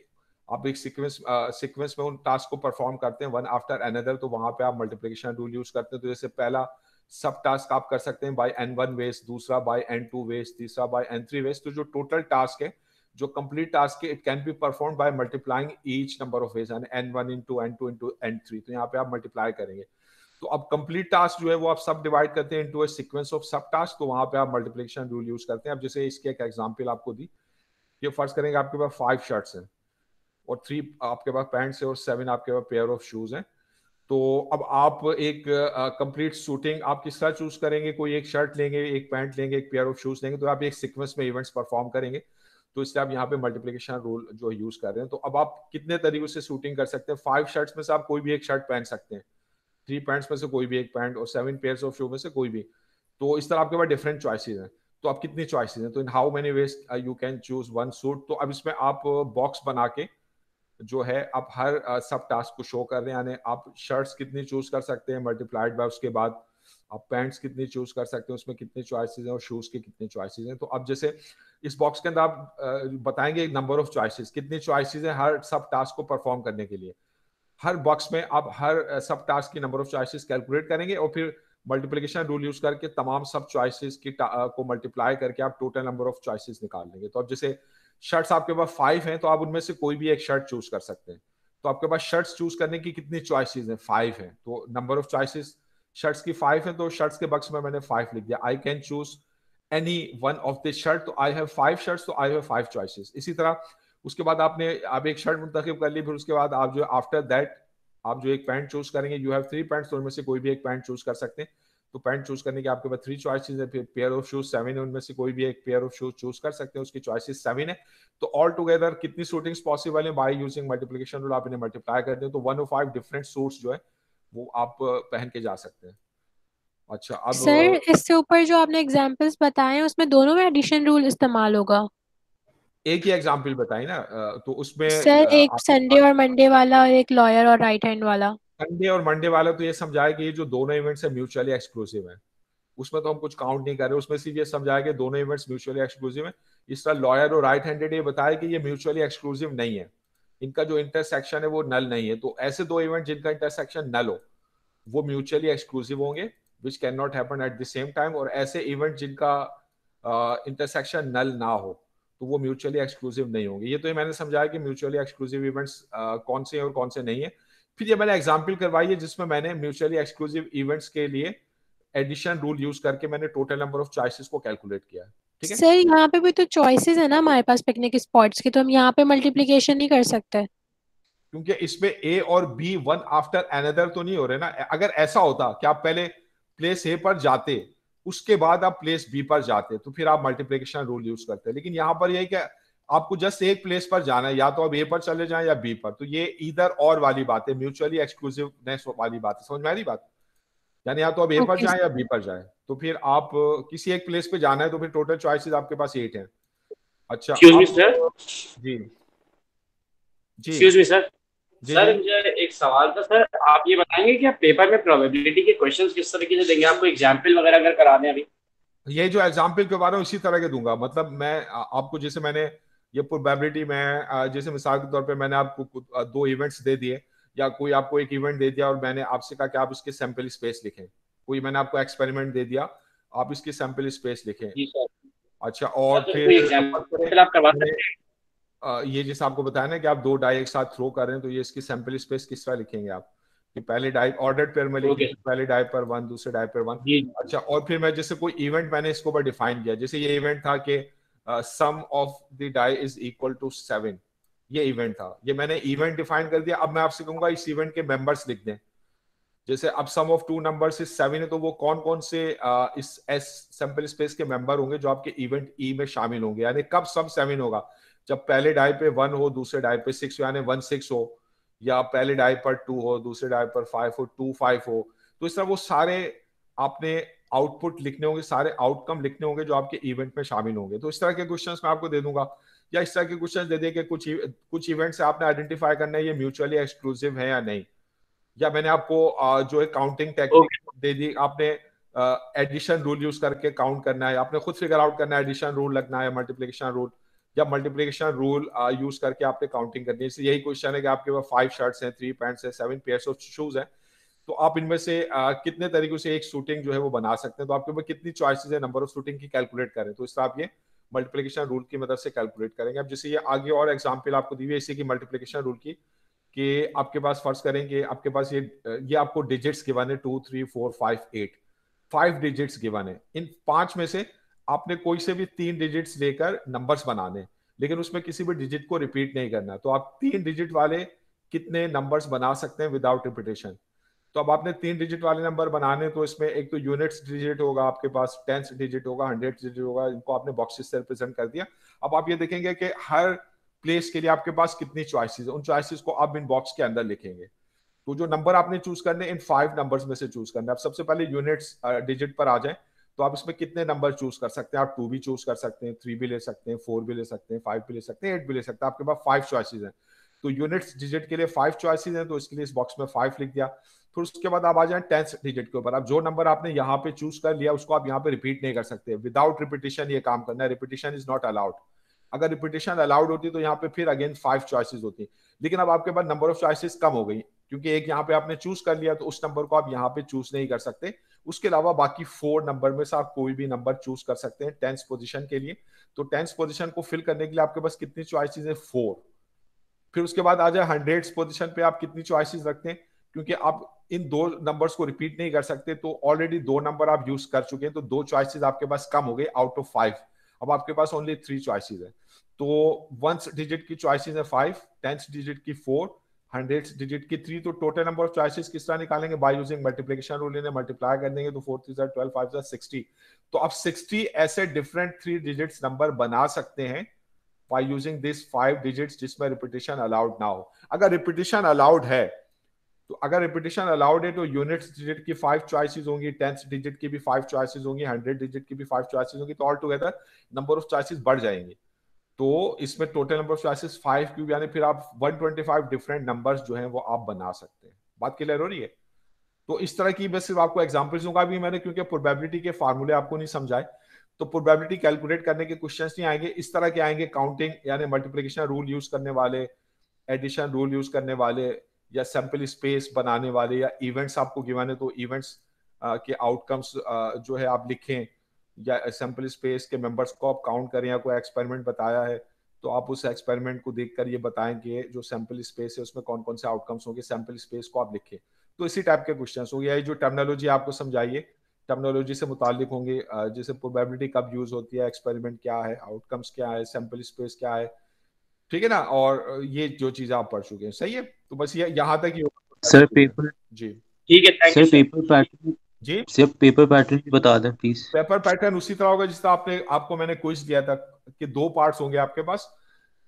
आप एक सीक्वेंस में उन टास्क को परफॉर्म करते हैं वन आफ्टर अनदर, तो वहां पे आप मल्टीप्लिकेशन रूल यूज करते हैं। तो जैसे पहला सब टास्क आप कर सकते हैं बाय n1 वेज, दूसरा बाय n2 वेज, तीसरा बाय n3 वेज। तो जो टोटल टास्क है, जो कंप्लीट टास्क है, it can be perform by multiplying each number of ways, यानी n1 into n2 into n3। तो यहाँ पे आप मल्टीप्लाई करेंगे। तो अब कंप्लीट टास्क जो है वो आप सब डिवाइड करते हैं इनटू अ सीक्वेंस ऑफ सब टास्क, तो वहां पे आप मल्टीप्लिकेशन रूल यूज करते हैं। अब जैसे इसके एक एग्जांपल आपको दी, ये फर्ज करेंगे आपके पास 5 शर्ट्स हैं और 3 आपके पास पैंट्स है और 7 आपके पास पेयर ऑफ शूज हैं। तो अब आप एक कंप्लीट सूटिंग आप किस तरह चूज करेंगे? कोई एक शर्ट लेंगे, एक पैंट लेंगे, एक पेयर ऑफ शूज लेंगे, तो आप एक सीक्वेंस में इवेंट्स परफॉर्म करेंगे। तो इसलिए आप यहाँ पे मल्टीप्लिकेशन रूल जो यूज कर रहे हैं। तो अब आप कितने तरीकों से शूटिंग कर सकते हैं? 5 शर्ट्स में से आप कोई भी एक शर्ट पहन सकते हैं, 3 पैंट्स में से कोई भी एक पैंट, और 7 पेयर्स ऑफ शू में से कोई भी। तो इस तरह आपके पास डिफरेंट चॉइसेस हैं। तो आप कितनी चॉइसेस हैं? तो in how many ways you can choose one suit. तो अब इसमें आप बॉक्स बना के जो है आप हर सब टास्क को शो कर रहे हैं, यानी आप शर्ट्स कितनी चूज कर सकते हैं मल्टीप्लाइड बाय उसके बाद आप पैंट्स कितनी चूज कर सकते हैं, उसमें कितनी चॉइसेस हैं, और शूज की कितनी चॉइसेस हैं। तो अब जैसे इस बॉक्स के अंदर आप बताएंगे नंबर ऑफ चॉइसेस, कितनी चॉइसेस हैं हर सब टास्क को परफॉर्म करने के लिए। हर बॉक्स में आप हर सब टास्क की नंबर ऑफ चॉइसेस कैलकुलेट करेंगे और फिर मल्टीप्लिकेशन रूल यूज करके तमाम सब चॉइसेस की को मल्टीप्लाई करके आप टोटल नंबर ऑफ चॉइसेस निकाल लेंगे। तो अब जैसे शर्ट्स आपके पास 5 हैं, तो आप उनमें से कोई भी एक शर्ट चूज कर सकते हैं। तो आपके पास शर्ट्स चूज करने की कितनी चॉइसेस हैं? 5 हैं। तो नंबर ऑफ चॉइसेस शर्ट्स की 5 है, तो शर्ट्स के बॉक्स में मैंने 5 लिख दिया। I can choose any one of this shirt, तो आई हैव 5 शर्ट्स, तो आई हैव 5 चॉइसेस। इसी तरह उसके बाद आप एक शर्ट मुंतखब कर ली, फिर उसके बाद आप जो आफ्टर दैट आप जो एक पैंट चूज करेंगे, यू हैव 3 पैंट्स, तो उनमें से कोई भी एक पैंट चूज कर सकते हैं। तो पैंट चूज करने के आपके पास 3 चॉइसेस है। फिर पेयर ऑफ शूज 7 है, उनमें से कोई भी एक पेयर ऑफ शूज चूज कर सकते हैं, उसकी चॉइसेस 7 है। तो ऑल टुगेदर कितनी सूटिंग्स पॉसिबल है बाय यूजिंग मल्टीप्लिकेशन रूल? आप इन्हें मल्टीप्लाई करते हैं तो 105 डिफरेंट सूट्स जो है वो आप पहन के जा सकते हैं। अच्छा, अब सर इससे ऊपर जो आपने एग्जांपल्स बताए हैं उसमें दोनों में एडिशन रूल इस्तेमाल होगा? एक ही एग्जाम्पल बताई ना, तो उसमें सर एक संडे और मंडे वाला और एक लॉयर और राइट हैंड वाला। संडे और मंडे वाला तो ये समझाया कि ये जो दोनों इवेंट्स है म्यूचुअली एक्सक्लूसिव है, उसमें तो हम कुछ काउंट नहीं कर रहे, उसमें सिर्फ ये समझाया कि दोनों इवेंट्स म्यूचुअली एक्सक्लूसिव है। इस तरह लॉयर और राइट हैंडेड ये बताया कि ये म्यूचुअली एक्सक्लूसिव नहीं है, इनका जो इंटरसेक्शन है वो नल नहीं है। तो ऐसे दो इवेंट जिनका इंटरसेक्शन नल हो वो म्यूचुअली एक्सक्लूसिव होंगे, विच can not happen at the same time. और ऐसे इवेंट जिनका इंटरसेक्शन नल ना हो तो वो म्यूचुअली एक्सक्लूसिव नहीं होंगे। ये तो ये मैंने समझाया कि म्यूचुअली एक्सक्लूसिव इवेंट्स कौन से हैं और कौन से नहीं है। फिर ये मैंने एग्जांपल करवाई है जिसमें मैंने म्यूचुअली एक्सक्लूसिव इवेंट्स के लिए एडिशन रूल यूज करके मैंने टोटल नंबर ऑफ चॉइसेस को कैलकुलेट किया है। ठीक है सर यहाँ पे भी तो चॉइसेस है ना हमारे पास पिकनिक स्पॉट्स की, तो हम यहाँ पे मल्टीप्लिकेशन नहीं कर सकते क्योंकि इसमें ए और बी वन आफ्टर अनदर तो नहीं हो रहे ना। अगर ऐसा होता कि आप पहले प्लेस ए पर जाते उसके बाद आप प्लेस बी पर जाते तो फिर आप मल्टीप्लिकेशन रूल यूज करते, लेकिन यहाँ पर यही कि आपको जस्ट एक प्लेस पर जाना है, या तो आप ए पर चले जाएं या बी पर। तो ये इधर और वाली बात है, म्यूचुअली एक्सक्लूसिवनेस वाली बात है। समझ में आ रही बात? यानी या तो आप ए पर ओके जाएं या बी पर जाएं, तो फिर आप किसी एक प्लेस पे जाना है तो फिर टोटल चॉइसेस आपके पास 8 हैं। अच्छा, एक्सक्यूज मी सर। जी जी एक्सक्यूज मी सर। जी सर जी मुझे एक सवाल था सर, आप ये बताएंगे कि आप पेपर में प्रोबेबिलिटी के क्वेश्चंस किस तरीके से देंगे? आपको एग्जांपल वगैरह अगर करा दें अभी। ये जो एग्जाम्पल के बारे में इसी तरह के दूंगा। मतलब मैं आपको जैसे मैंने ये प्रोबेबिलिटी में जैसे मिसाल के तौर पे मैंने आपको 2 इवेंट्स दे दिए या कोई आपको एक इवेंट दे दिया और मैंने आपसे कहा कि आप इसके सैंपल स्पेस लिखें। कोई मैंने आपको एक्सपेरिमेंट दे दिया, आप इसकी सैंपल स्पेस लिखें। जी सर। अच्छा, और सर, फिर कोई एग्जांपल आप करवा सकते हैं? ये जैसे आपको बताया ना कि आप 2 डाई एक साथ थ्रो कर रहे हैं, तो ये इसकी सैंपल स्पेस किस तरह लिखेंगे आप कि पहले डाई ऑर्डर्ड पेयर में लिखेंगे, पहले डाई पर 1, दूसरे डाई पर 1। जी। अच्छा, और फिर मैं जैसे कोई इवेंट मैंने इसको ऊपर डिफाइन किया, जैसे ये इवेंट था कि sum of the die is equal to 7, ये इवेंट था, ये मैंने इवेंट डिफाइन कर दिया। अब मैं आपसे कहूंगा इस इवेंट के मेंबर्स लिख दें। जैसे अब सम ऑफ 2 नंबर्स इज 7 है, तो वो कौन कौन से इस एस सैंपल स्पेस के मेंबर होंगे जो आपके इवेंट ई में शामिल होंगे। यानी कब सम 7 होगा? जब पहले डाई पे 1 हो, दूसरे डाई पे 6 हो, यानी 1 6 हो, या पहले डाई पर 2 हो, दूसरे डाई पर 5 हो, 2 5 हो। तो इस तरह वो सारे आपने आउटपुट लिखने होंगे, सारे आउटकम लिखने होंगे जो आपके इवेंट में शामिल होंगे। तो इस तरह के क्वेश्चंस मैं आपको दे दूंगा, या इस तरह के क्वेश्चंस दे दिए कि कुछ इवेंट्स आपने आइडेंटिफाई करना है ये म्यूचुअली एक्सक्लूसिव है या नहीं, या मैंने आपको जो है काउंटिंग टेक्निक दे दी, आपने एडिशन रूल यूज करके काउंट करना है, आपने खुद फिगर आउट करना है एडिशन रूल लगना है, मल्टीप्लिकेशन रूल, या मल्टीप्लिकेशन रूल यूज करके आपने काउंटिंग करनी है। इसलिए यही क्वेश्चन है कि आपके पास 5 शर्ट्स हैं, 3 पैंट्स हैं, 7 पेयर्स ऑफ शूज हैं, तो आप इनमें से कितने तरीकों से एक शूटिंग जो है वो बना सकते हैं। तो आपके पास कितनी चॉइसेस है नंबर ऑफ शूटिंग की कैलकुलेट करें, तो इस तरह आप ये मल्टीप्लिकेशन रूल की मदद से कैलकुलेट करेंगे। अब जैसे ये आगे और एग्जाम्पल आपको दी हुई है इसी की मल्टीप्लिकेशन रूल की, कि आपके पास फर्ज करेंगे आपके पास ये आपको डिजिट्स गिवन है 2 3 4 5 8, 5 डिजिट्स गिवन है। इन 5 में से आपने कोई से भी 3 डिजिट्स लेकर नंबर्स बनाने, लेकिन उसमें किसी भी डिजिट को रिपीट नहीं करना। तो आप 3 डिजिट वाले कितने नंबर्स बना सकते हैं विदाउट रिपीटेशन। तो अब आपने 3 डिजिट वाले नंबर बनाने, तो इसमें एक तो यूनिट्स डिजिट होगा, आपके पास टेंस डिजिट होगा, 100 डिजिट होगा, इनको आपने बॉक्सेस से रिप्रेजेंट कर दिया। अब आप ये देखेंगे कि हर प्लेस के लिए आपके पास कितनी चॉइसेस है, उन चॉइसेस को आप इन बॉक्स के अंदर लिखेंगे। तो जो नंबर आपने चूज करने इन 5 नंबर्स में से चूज करना है। अब सबसे पहले यूनिट्स डिजिट पर आ जाए, तो आप इसमें कितने नंबर चूज कर सकते हैं। आप 2 भी चूज कर सकते हैं, 3 भी ले सकते हैं, 4 भी ले सकते हैं, 5 भी ले सकते हैं, 8 भी ले सकते हैं। आपके पास 5 चॉइसेस हैं। तो यूनिट्स डिजिट के लिए 5 चॉइसेस हैं, तो इसके लिए इस बॉक्स में 5 लिख दिया। फिर उसके बाद आप आ जाए टेंस डिजिट के ऊपर। अब जो नंबर आपने यहाँ पे चूज कर लिया उसको आप यहाँ पे रिपीट नहीं कर सकते, विदाउट रिपीटिशन ये काम करना है। Repetition is not allowed. अगर रिपीटिशन अलाउड होती तो यहाँ पे फिर अगेन 5 चॉइसेस होती, लेकिन अब आपके पास नंबर ऑफ चॉइसेस कम हो गई, क्योंकि एक यहाँ पे आपने चूज कर लिया तो उस नंबर को आप यहाँ पे चूज नहीं कर सकते। उसके अलावा बाकी 4 नंबर में से आप कोई भी नंबर चूज कर सकते हैं टेंस पोजीशन के लिए। तो टेंस पोजीशन को फिल करने के लिए आपके पास कितनी चॉइसेस है, 4। फिर उसके बाद आ जाए 100 पोजीशन पे, आप कितनी चॉइसेस रखते हैं, क्योंकि आप इन 2 नंबर्स को रिपीट नहीं कर सकते, तो ऑलरेडी 2 नंबर आप यूज कर चुके हैं, तो 2 चॉइसेस आपके पास कम हो गए आउट ऑफ 5। अब आपके पास ओनली 3 चॉइसेस है। तो वंस डिजिट की चॉइसेस है 5, टेंस डिजिट की 4, 100 डिजिट की 3। तो टोटल नंबर ऑफ चॉइसेस किस तरह निकालेंगे, बाय यूजिंग मल्टीप्लिकेशन रूल। इन्हें मल्टीप्लाई कर देंगे तो 4 3 12 5 60। तो आप 60 ऐसे डिफरेंट 3 डिजिट्स नंबर बना सकते हैं by using this 5 digits जिसमें रिपीटिशन अलाउड ना हो। अगर रिपीटिशन अलाउड है तो यूनिट्स डिजिट की 5 चॉइसेस होंगी, टेंस डिजिट की भी 5 चॉइसेस होंगी, 100 डिजिट की भी 5 चॉइसेस होंगी, तो all together number of choices बढ़ जाएंगे। तो इसमें total number of choices 5 cube, यानी फिर आप 125 डिफरेंट नंबर्स जो हैं वो आप बना सकते हैं। बात क्लियर हो रही है? तो इस तरह की बस सिर्फ आपको एग्जांपल्स दूंगा अभी मैंने, क्योंकि प्रोबेबिलिटी के फार्मूले आपको नहीं समझाए, तो प्रोबेबिलिटी कैलकुलेट करने के क्वेश्चंस नहीं आएंगे। इस तरह के आएंगे काउंटिंग यानी मल्टीप्लिकेशन रूल यूज करने वाले, एडिशन रूल यूज करने वाले, या सैंपल स्पेस बनाने वाले, या इवेंट्स आपको गिवन है तो इवेंट्स के आउटकम्स जो है आप लिखें, या सैंपल स्पेस के मेंबर्स को आप काउंट करें, या कोई एक्सपेरिमेंट बताया है तो आप उस एक्सपेरिमेंट को देखकर ये बताएं कि जो सैंपल स्पेस है उसमें कौन कौन से आउटकम्स होंगे, सैंपल स्पेस को आप लिखें। तो इसी टाइप के क्वेश्चंस होंगे। यही जो टर्मिनोलॉजी आपको समझाइए, टर्मिनोलॉजी से मुतालिक होंगे, जैसे प्रोबेबिलिटी कब यूज होती है, एक्सपेरिमेंट क्या है, आउटकम्स क्या है, सैंपल स्पेस क्या है, ठीक है ना। और ये जो चीजें आप पढ़ चुके हैं, सही है। तो बस ये यहाँ तक ही सर पेपर, जी ठीक है, thank you sir paper pattern, जी सर पेपर पैटर्न बता दें प्लीज। पेपर पैटर्न उसी तरह होगा जिस तरह आपको मैंने क्विज दिया था कि 2 पार्ट्स होंगे आपके पास।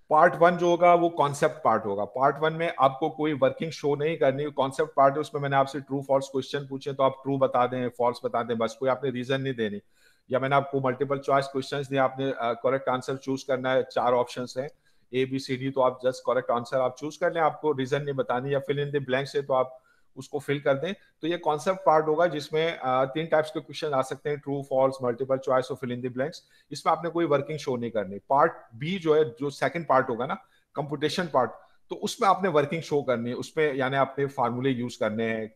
पार्ट 1 जो होगा वो कॉन्सेप्ट पार्ट होगा। पार्ट 1 में आपको कोई वर्किंग शो नहीं करनी, कॉन्सेप्ट पार्ट है, उसमें मैंने आपसे ट्रू फॉल्स क्वेश्चन पूछे तो आप ट्रू बता दें, फॉल्स बता दें, बस कोई आपने रीजन नहीं देनी। या मैंने आपको मल्टीपल चॉइस क्वेश्चंस दिए, आपने करेक्ट आंसर चूज करना है, 4 ऑप्शंस हैं ABCD, तो आप जस्ट करेक्ट आंसर आप चूज कर लें, आपको रीजन नहीं बतानी। या फिल इन द ब्लैंक्स है तो आप उसको फिल कर दें। तो ये कॉन्सेप्ट पार्ट होगा जिसमें 3 टाइप्स के क्वेश्चन आ सकते हैं, ट्रू फॉल्स, मल्टीपल चॉइस और फिल इन द ब्लैंक्स। इसमें आपने कोई वर्किंग शो नहीं करनी। पार्ट बी जो है, जो सेकंड पार्ट होगा ना, कंप्यूटेशन पार्ट, तो उसमें आपने वर्किंग शो करनी है। उसमें यानी आपने फार्मूले यूज करने हैं,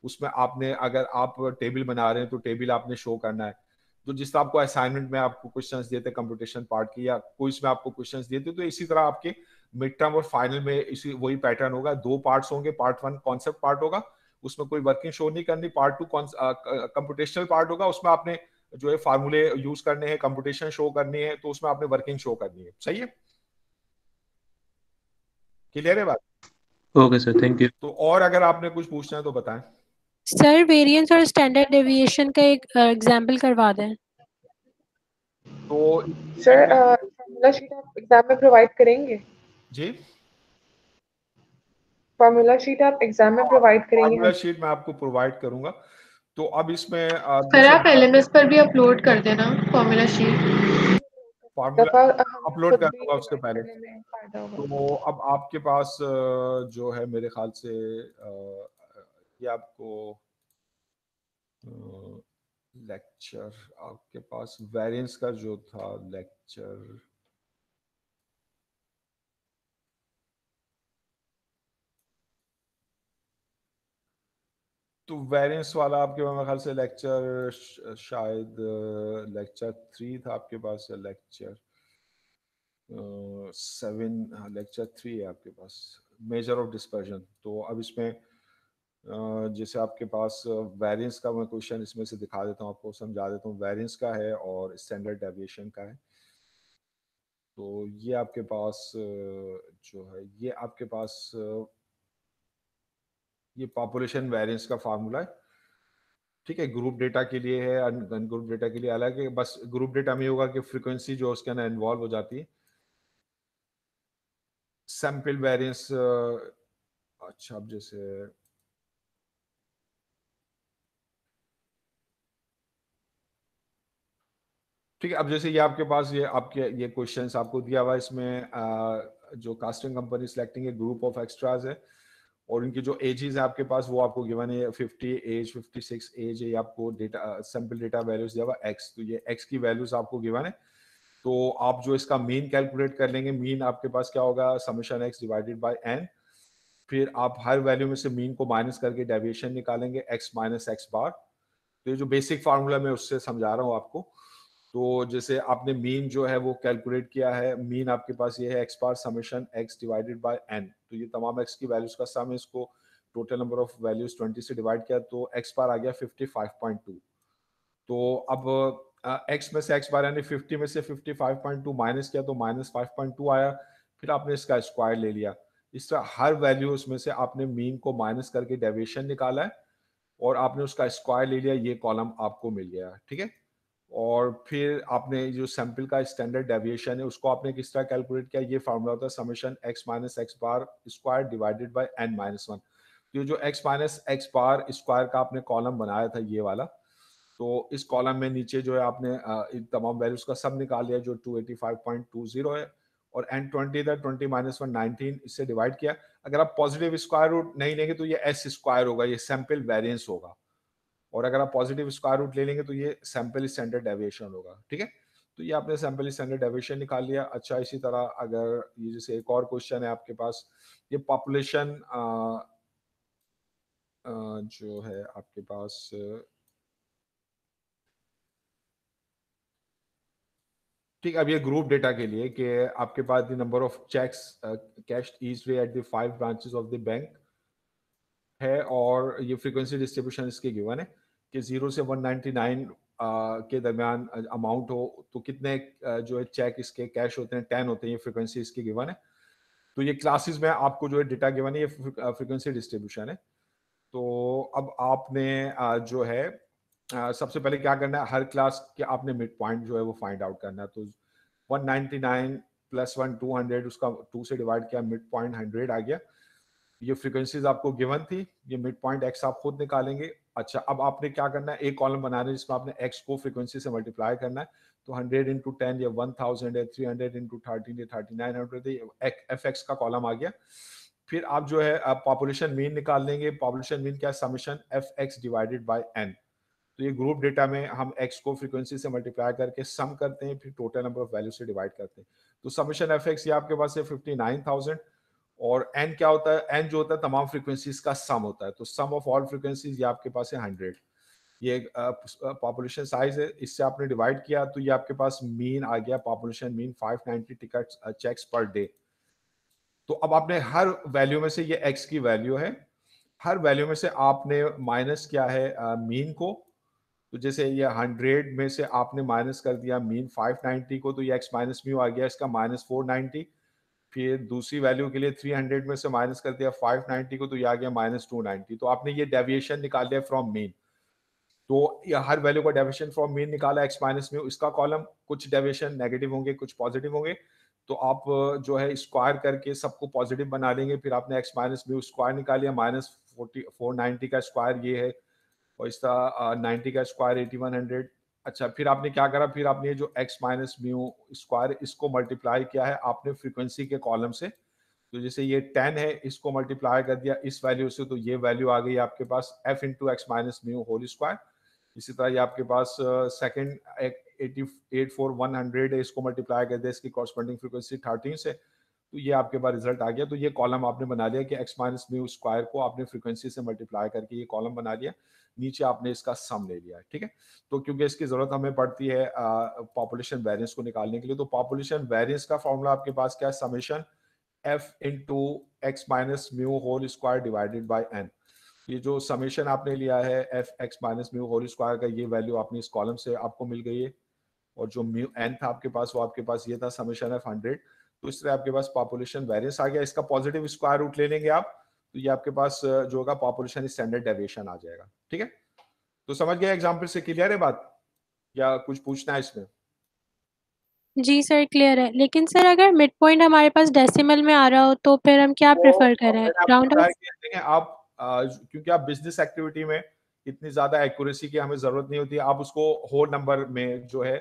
उसमें आपने अगर आप टेबल बना रहे हैं तो टेबल आपने शो करना है। तो जिस तरह आपको असाइनमेंट में आपको क्वेश्चंस दिए थे कंप्यूटेशन पार्ट की, या क्विज में आपको क्वेश्चंस दिए थे, तो इसी तरह आपके मिड टर्म और फाइनल में इसी वही पैटर्न होगा। 2 पार्ट्स होंगे। पार्ट 1 कॉन्सेप्ट पार्ट होगा, उसमें कोई वर्किंग शो नहीं करनी। पार्ट 2 कंप्यूटेशनल पार्ट होगा, उसमें आपने जो है फार्मूले यूज करने हैं, कंप्यूटेशन शो करनी है, तो उसमें आपने वर्किंग शो करनी है। सही है, क्लियर है बात? Okay sir, thank you. तो और अगर आपने कुछ पूछना है तो बताएं। सर वेरिएंस और स्टैंडर्ड डेविएशन का एक एग्जांपल करवा दें। तो सर फॉर्मूला शीट आप एग्जाम में प्रोवाइड करेंगे? जी, फॉर्मूला शीट आप एग्जाम में प्रोवाइड करेंगे? फॉर्मूला शीट मैं आपको प्रोवाइड करूंगा। तो अब इसमें सर आप LMS पर भी अपलोड कर देना फॉर्मूला शीट। फार्मूला हमें अपलोड खुद कर भी दूंगा उसके डिवाइड पहले। करने में फायदा होगा। तो अब आपके पास जो है मेरे ख्याल से ये आपको लेक्चर आपके पास वेरिएंस का जो था लेक्चर, तो वेरिएंस वाला आपके मेरे ख्याल से लेक्चर शायद लेक्चर 3 था आपके पास, या लेक्चर 7, लेक्चर 3 है आपके पास, मेजर ऑफ डिस्पर्जन। तो अब इसमें जैसे आपके पास वेरिएंस का मैं क्वेश्चन इसमें से दिखा देता हूँ, आपको समझा देता हूँ। वेरिएंस का है और स्टैंडर्ड डेविएशन का है। तो ये आपके पास जो है ये आपके पास ये पॉपुलेशन वेरिएंस का फार्मूला है, ठीक है। ग्रुप डेटा के लिए है, अन ग्रुप डेटा के लिए अलग है। बस ग्रुप डेटा में होगा कि फ्रीक्वेंसी जो उसके अंदर इन्वॉल्व हो जाती है, सैंपल वेरिएंस। अच्छा, अब जैसे ठीक है, अब जैसे ये आपके पास ये आपके ये क्वेश्चंस आपको दिया हुआ है, इसमें जो कास्टिंग कंपनी सिलेक्टिंग है ग्रुप ऑफ एक्स्ट्राज है, और इनकी जो एजेस है आपके पास वो आपको गिवन है 50 एज, 56 एज है। आपको डेटा सैंपल डेटा वैल्यूज दिया हुआ एक्स, तो ये एक्स की वैल्यूज आपको गिवन है। तो आप जो इसका मीन कैलकुलेट कर लेंगे, मीन आपके पास क्या होगा, summation X divided by N. फिर आप हर वैल्यू में से मीन को माइनस करके डेविएशन निकालेंगे, एक्स माइनस एक्स बार। तो ये जो बेसिक फार्मूला मैं उससे समझा रहा हूँ आपको। तो जैसे आपने मीन जो है वो कैलकुलेट किया है, मीन आपके पास ये है X bar summation X divided by N. तो ये तमाम एक्स की वैल्यूज का सम है, इसको टोटल नंबर ऑफ वैल्यूज 20 से डिवाइड किया तो एक्स बार आ गया 55.2। तो अब एक्स में से एक्स बार यानी 50 में से 55.2 माइनस किया तो माइनस 5.2 आया। फिर आपने इसका स्क्वायर ले लिया। इस तरह हर वैल्यू उसमें से आपने मीन को माइनस करके डेविएशन निकाला है और आपने उसका स्क्वायर ले लिया, ये कॉलम आपको मिल गया, ठीक है। और फिर आपने जो सैंपल का स्टैंडर्ड डेविएशन है उसको आपने किस तरह कैलकुलेट किया, ये फार्मूला होता है summation X minus x bar square divided by N minus 1। तो जो X minus x bar square का आपने कॉलम बनाया था ये वाला, तो इस कॉलम में नीचे जो है आपने इन तमाम वैल्यूज का सब निकाल लिया जो 285.20 है, और एन 20 था, 20 माइनस 1 19, इससे डिवाइड किया। अगर आप पॉजिटिव स्क्वायर रूट नहीं लेंगे तो ये एस स्क्वायर होगा, ये सैंपल वेरिएंस होगा। और अगर आप पॉजिटिव स्क्वायर रूट ले लेंगे तो ये सैंपल स्टैंडर्ड डेविएशन होगा, ठीक है। तो ये आपने सैंपल स्टैंडर्ड डेविएशन निकाल लिया। अच्छा, इसी तरह अगर ये जैसे एक और क्वेश्चन है आपके पास, ये पॉपुलेशन जो है आपके पास ठीक है। अब ये ग्रुप डेटा के लिए कि आपके पास the number of checks cashed each day at the 5 branches of the bank है, और ये फ्रीक्वेंसी डिस्ट्रीब्यूशन इसके गिवन है कि 0 से 199 के दरमियान अमाउंट हो तो कितने जो है चेक इसके कैश होते हैं, 10 होते हैं, ये फ्रीक्वेंसी इसकी गिवन है। तो ये क्लासेस में आपको जो है डेटा गिवन है, ये फ्रीक्वेंसी डिस्ट्रीब्यूशन है। तो अब आपने जो है सबसे पहले क्या करना है, हर क्लास के आपने मिड पॉइंट जो है वो फाइंड आउट करना है। तो 199 प्लस 1 200, उसका 2 से डिवाइड किया, मिड पॉइंट 100 आ गया। ये फ्रीक्वेंसीज आपको गिवन थी, ये मिड पॉइंट एक्स आप खुद निकालेंगे। अच्छा, अब आपने क्या करना है, एक कॉलम बना रहे हैं जिसमें आपने एक्स को फ्रीक्वेंसी से मल्टीप्लाई करना है। तो 100 इंटू 10 या 1000 है, 300 इंटू 13 या 3900 एफ एक्स का कॉलम आ गया। फिर आप जो है पॉपुलेशन मीन निकाल लेंगे। पॉपुलेशन मीन क्या है, summation F X divided by N. तो ये ग्रुप डेटा में हम एक्स को फ्रीक्वेंसी से मल्टीप्लाई करके सम करते हैं, फिर टोटल नंबर ऑफ वैल्यू से डिवाइड करते हैं। तो समेशन एफ एक्स ये आपके पास है 59,000, और एन क्या होता है, एन जो होता है तमाम फ्रीक्वेंसीज का सम होता है। तो सम ऑफ ऑल फ्रीक्वेंसीज ये आपके पास है 100। ये पॉपुलेशन साइज है, इससे आपने डिवाइड किया तो ये आपके पास मीन आ गया, population mean 590 ticket checks per day. तो अब आपने हर वैल्यू में से, ये एक्स की वैल्यू है, हर वैल्यू में से आपने माइनस किया है मीन को। तो जैसे ये 100 में से आपने माइनस कर दिया मीन 590 को, तो ये एक्स माइनस म्यू आ गया इसका माइनस 490। फिर दूसरी वैल्यू के लिए 300 में से माइनस कर दिया 590 को, तो ये आ गया माइनस 290। तो आपने ये डेविएशन निकाल लिया फ्रॉम मीन। तो ये हर वैल्यू का डेविएशन फ्रॉम मीन निकाला, एक्स माइनस म्यू, इसका कॉलम कुछ डेविएशन नेगेटिव होंगे, कुछ पॉजिटिव होंगे। तो आप जो है स्क्वायर करके सबको पॉजिटिव बना लेंगे। फिर आपने एक्स माइनस म्यू स्क्वायर निकाल लिया, माइनस 490 का स्क्वायर ये है और इस तरह 90 का स्क्वायर 8100। अच्छा, फिर आपने क्या करा, फिर आपने जो x माइनस म्यू स्क्वायर इसको मल्टीप्लाई किया है आपने फ्रीक्वेंसी के कॉलम से। तो जैसे ये 10 है, इसको मल्टीप्लाई कर दिया इस वैल्यू से, तो ये वैल्यू आ गई आपके पास f into X minus mu whole square. इसी तरह ये आपके पास सेकेंड 84100 है, इसको मल्टीप्लाई कर दिया इसकी कॉरस्पॉन्डिंग फ्रीक्वेंसी 13 से, तो ये आपके पास रिजल्ट आ गया। तो ये कॉलम आपने बना लिया कि x माइनस म्यू स्क्वायर को आपने फ्रीक्वेंसी से मल्टीप्लाई करके ये कॉलम बना लिया, नीचे आपने इसका सम ले लिया है, ठीक है। तो क्योंकि इसकी जरूरत हमें पड़ती है पॉपुलेशन वेरिएंस को निकालने के लिए, तो पॉपुलेशन वेरिएंस का फॉर्मूला आपके पास क्या है, summation f into X minus mu whole square divided by n। ये जो समेशन आपने लिया है F X minus mu whole square का, ये वैल्यू आपने इस कॉलम से आपको मिल गई है, और जो म्यू n था आपके पास वो आपके पास ये था समेशन ऑफ 100। तो इस तरह आपके पास पॉपुलेशन वेरिएंस आ गया। इसका पॉजिटिव स्क्वायर रूट ले लेंगे आप, तो ये आपके पास जो होगा पॉपुलेशन स्टैंडर्ड डेविएशन आ जाएगा, ठीक है। तो समझ गए, एग्जाम्पल से क्लियर है बात, या कुछ पूछना है इसमें? जी सर क्लियर है, लेकिन सर अगर मिड पॉइंट हमारे पास डेसिमल में आ रहा हो तो फिर हम क्या प्रेफर करें, मैंने आपको राउंड बताया ऑफ? कि देखें आप क्योंकि आप बिजनेस एक्टिविटी में इतनी ज्यादा एक्यूरेसी की हमें जरूरत नहीं होती, आप उसको होल नंबर में जो है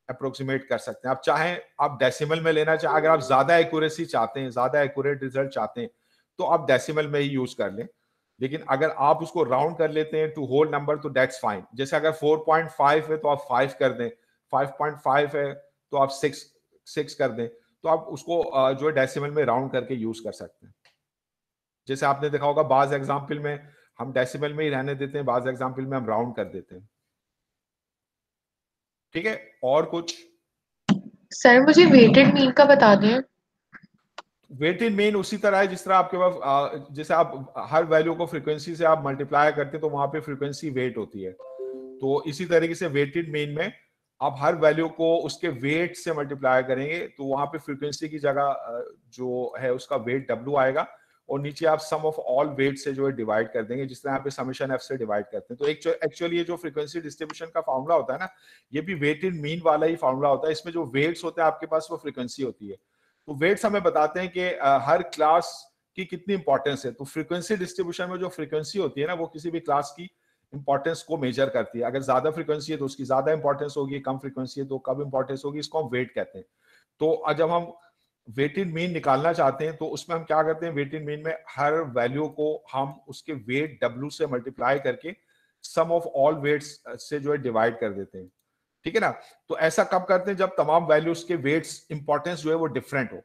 अप्रोक्सीमेट कर सकते हैं। आप चाहें आप डेसिमल में लेना चाहें, अगर आप ज्यादा एक्यूरेसी चाहते हैं, ज्यादा एक्यूरेट रिजल्ट चाहते हैं, तो आप डेसिमल में ही यूज कर लें। लेकिन अगर आप उसको राउंड कर लेते हैं टू होल नंबर तो दैट्स फाइन। जैसे अगर 4.5 है तो आप 5 कर दें, 5.5 है तो आप 6 कर दें, तो आप उसको जो है डेसिमल में राउंड करके यूज कर सकते हैं। जैसे आपने देखा होगा बाज एग्जाम्पल में हम डेसिमल में ही रहने देते हैं, बाज एग्जाम्पल में हम राउंड कर देते हैं, ठीक है। और कुछ? सर मुझे वेटेड मीन का बता दें। वेटेड मीन उसी तरह है जिस तरह आपके पास जैसे आप हर वैल्यू को फ्रीक्वेंसी से आप मल्टीप्लाई करते हैं तो वहां पे फ्रीक्वेंसी वेट होती है, तो इसी तरीके से वेटेड मीन में आप हर वैल्यू को उसके वेट से मल्टीप्लाई करेंगे, तो वहां पे फ्रीक्वेंसी की जगह जो है उसका वेट W आएगा, और नीचे आप सम ऑफ ऑल वेट से जो है डिवाइड कर देंगे, जिस तरह यहाँ पे समेशन f से डिवाइड करते हैं। तो एक्चुअली ये जो फ्रीक्वेंसी डिस्ट्रीब्यूशन का फॉर्मूला होता है ना, ये भी वेटेड मीन वाला ही फॉर्मूला होता है। इसमें जो वेट्स होते हैं आपके पास वो फ्रीक्वेंसी होती है, तो वेट्स हमें बताते हैं कि हर क्लास की कितनी इंपॉर्टेंस है। तो फ्रीक्वेंसी डिस्ट्रीब्यूशन में जो फ्रीक्वेंसी होती है ना, वो किसी भी क्लास की इंपॉर्टेंस को मेजर करती है। अगर ज्यादा फ्रीक्वेंसी है तो उसकी ज्यादा इंपॉर्टेंस होगी, कम फ्रीक्वेंसी है तो कम इंपॉर्टेंस होगी, इसको हम वेट कहते हैं। तो जब हम वेटेड मीन निकालना चाहते हैं तो उसमें हम क्या करते हैं, वेटेड मीन में हर वैल्यू को हम उसके वेट W से मल्टीप्लाई करके सम ऑफ ऑल वेट्स से जो है डिवाइड कर देते हैं, ठीक है ना। तो ऐसा कब करते हैं, जब तमाम वैल्यूज के वेट्स इंपॉर्टेंस जो है वो डिफरेंट हो।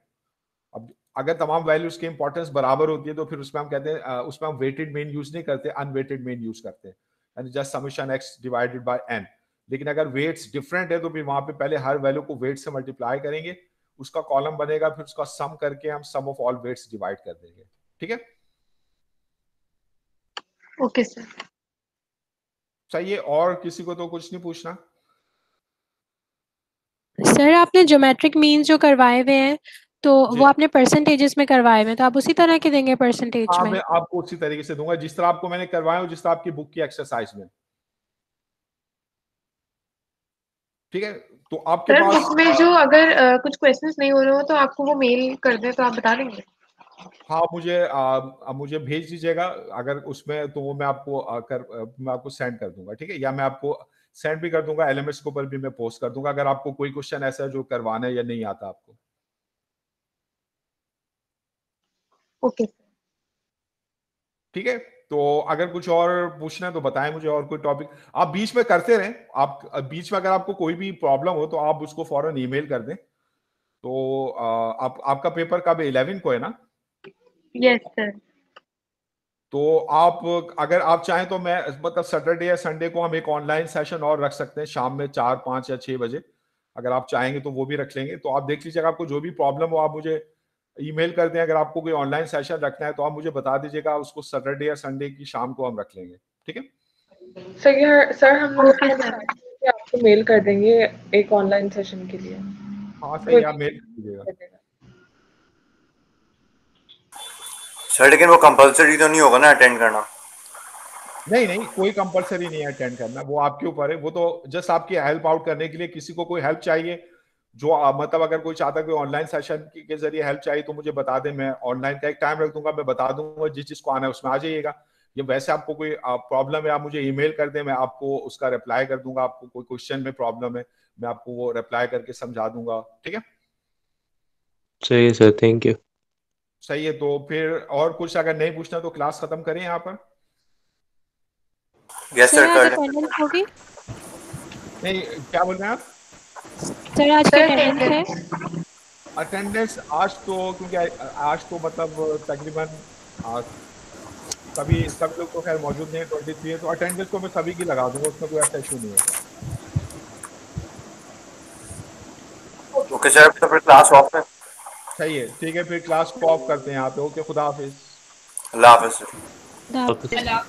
अब अगर तमाम वैल्यूज की इंपॉर्टेंस बराबर होती है तो फिर उसमें हम कहते हैं उसमें हम वेटेड मीन यूज नहीं करते, अनवेटेड मीन यूज करते हैं, यानी just summation x divided by n। लेकिन अगर वेट्स डिफरेंट है तो फिर वहां पे पहले हर वैल्यू को वेट से मल्टीप्लाई करेंगे, उसका कॉलम बनेगा, फिर उसका सम करके हम सम ऑफ ऑल वेट्स डिवाइड कर देंगे, ठीक है। Okay sir. सही है, और किसी को तो कुछ नहीं पूछना? सर आपने ज्योमेट्रिक मीन जो करवाए हुए हैं तो जी। वो आपने परसेंटेजेस में करवाए हुए हैं, तो आप उसी तरह के देंगे परसेंटेज हाँ, में? मैं आपको उसी तरीके से दूंगा जिस तरह आपको मैंने करवाया हो, जिस तरह आपकी बुक की एक्सरसाइज में, ठीक है। तो आपके सर पास बुक में जो अगर कुछ क्वेश्चंस नहीं हो रहे हो तो आपको वो मेल कर दे तो आप बता देंगे? हाँ, मुझे भेज दीजिएगा अगर उसमें, तो वो मैं आपको मैं आपको सेंड कर दूंगा, ठीक है। या मैं आपको सेंड भी कर दूंगा, LMS के ऊपर भी मैं पोस्ट कर दूंगा अगर आपको कोई क्वेश्चन ऐसा है जो करवाना है या नहीं आता आपको। ओके ठीक है, तो अगर कुछ और पूछना है तो बताएं मुझे, और कोई टॉपिक आप बीच में करते रहें। आप बीच में अगर आपको कोई भी प्रॉब्लम हो तो आप उसको फौरन ईमेल कर दें। तो आपका पेपर कब 11 को है ना? Yes sir. तो आप अगर आप चाहें तो मैं मतलब सैटरडे या संडे को हम एक ऑनलाइन सेशन और रख सकते हैं, शाम में 4, 5 या 6 बजे। अगर आप चाहेंगे तो वो भी रख लेंगे। तो आप देख लीजिएगा, आपको जो भी प्रॉब्लम हो आप मुझे ईमेल कर दें। अगर आपको कोई ऑनलाइन सेशन रखना है तो आप मुझे बता दीजिएगा, उसको सैटरडे या संडे की शाम को हम रख लेंगे, ठीक है। सर हम लोग आपको मेल कर देंगे एक ऑनलाइन सेशन के लिए। हाँ सही, आप मेल कर दीजिएगा। सर लेकिन वो कंपलसरी तो नहीं होगा ना अटेंड करना? नहीं, कोई कंपलसरी नहीं है अटेंड करना, वो आपके ऊपर है। वो तो जस्ट आपकी हेल्प आउट करने के लिए, किसी को कोई हेल्प चाहिए जो मतलब अगर कोई चाहता है कोई ऑनलाइन सेशन के जरिए हेल्प चाहिए तो मुझे बता दें, मैं ऑनलाइन का एक टाइम रख दूंगा, मैं बता दूंगा जिस जिसको आना है उसमें आ जाइएगा। ये वैसे आपको कोई प्रॉब्लम है आप मुझे ईमेल कर दें, मैं आपको उसका रिप्लाई कर दूंगा। आपको कोई क्वेश्चन में प्रॉब्लम है मैं आपको वो रिप्लाई करके समझा दूंगा, ठीक है? सही है सर, थैंक यू। सही है, तो फिर और कुछ अगर नहीं पूछना तो क्लास खत्म करें यहाँ पर। यस सर, आज कर अटेंडेंस होगी? नहीं, क्या बोल रहे हैं आप? सर आज की अटेंडेंस है? अटेंडेंस आज तो, क्योंकि आज तो मतलब तकरीबन सभी लोग तो खैर मौजूद नहीं है, 23 है, तो अटेंडेंस तो मैं सभी की लगा दूंगा, उसमें कोई ऐसा इशू नहीं है। ओके सर, तो फिर क्लास ऑफ है। सही है, ठीक है, फिर क्लास को ऑफ करते हैं यहाँ पे। ओके, खुदा हाफिज। अल्लाह हाफिज सर। दा- वापस अल्लाह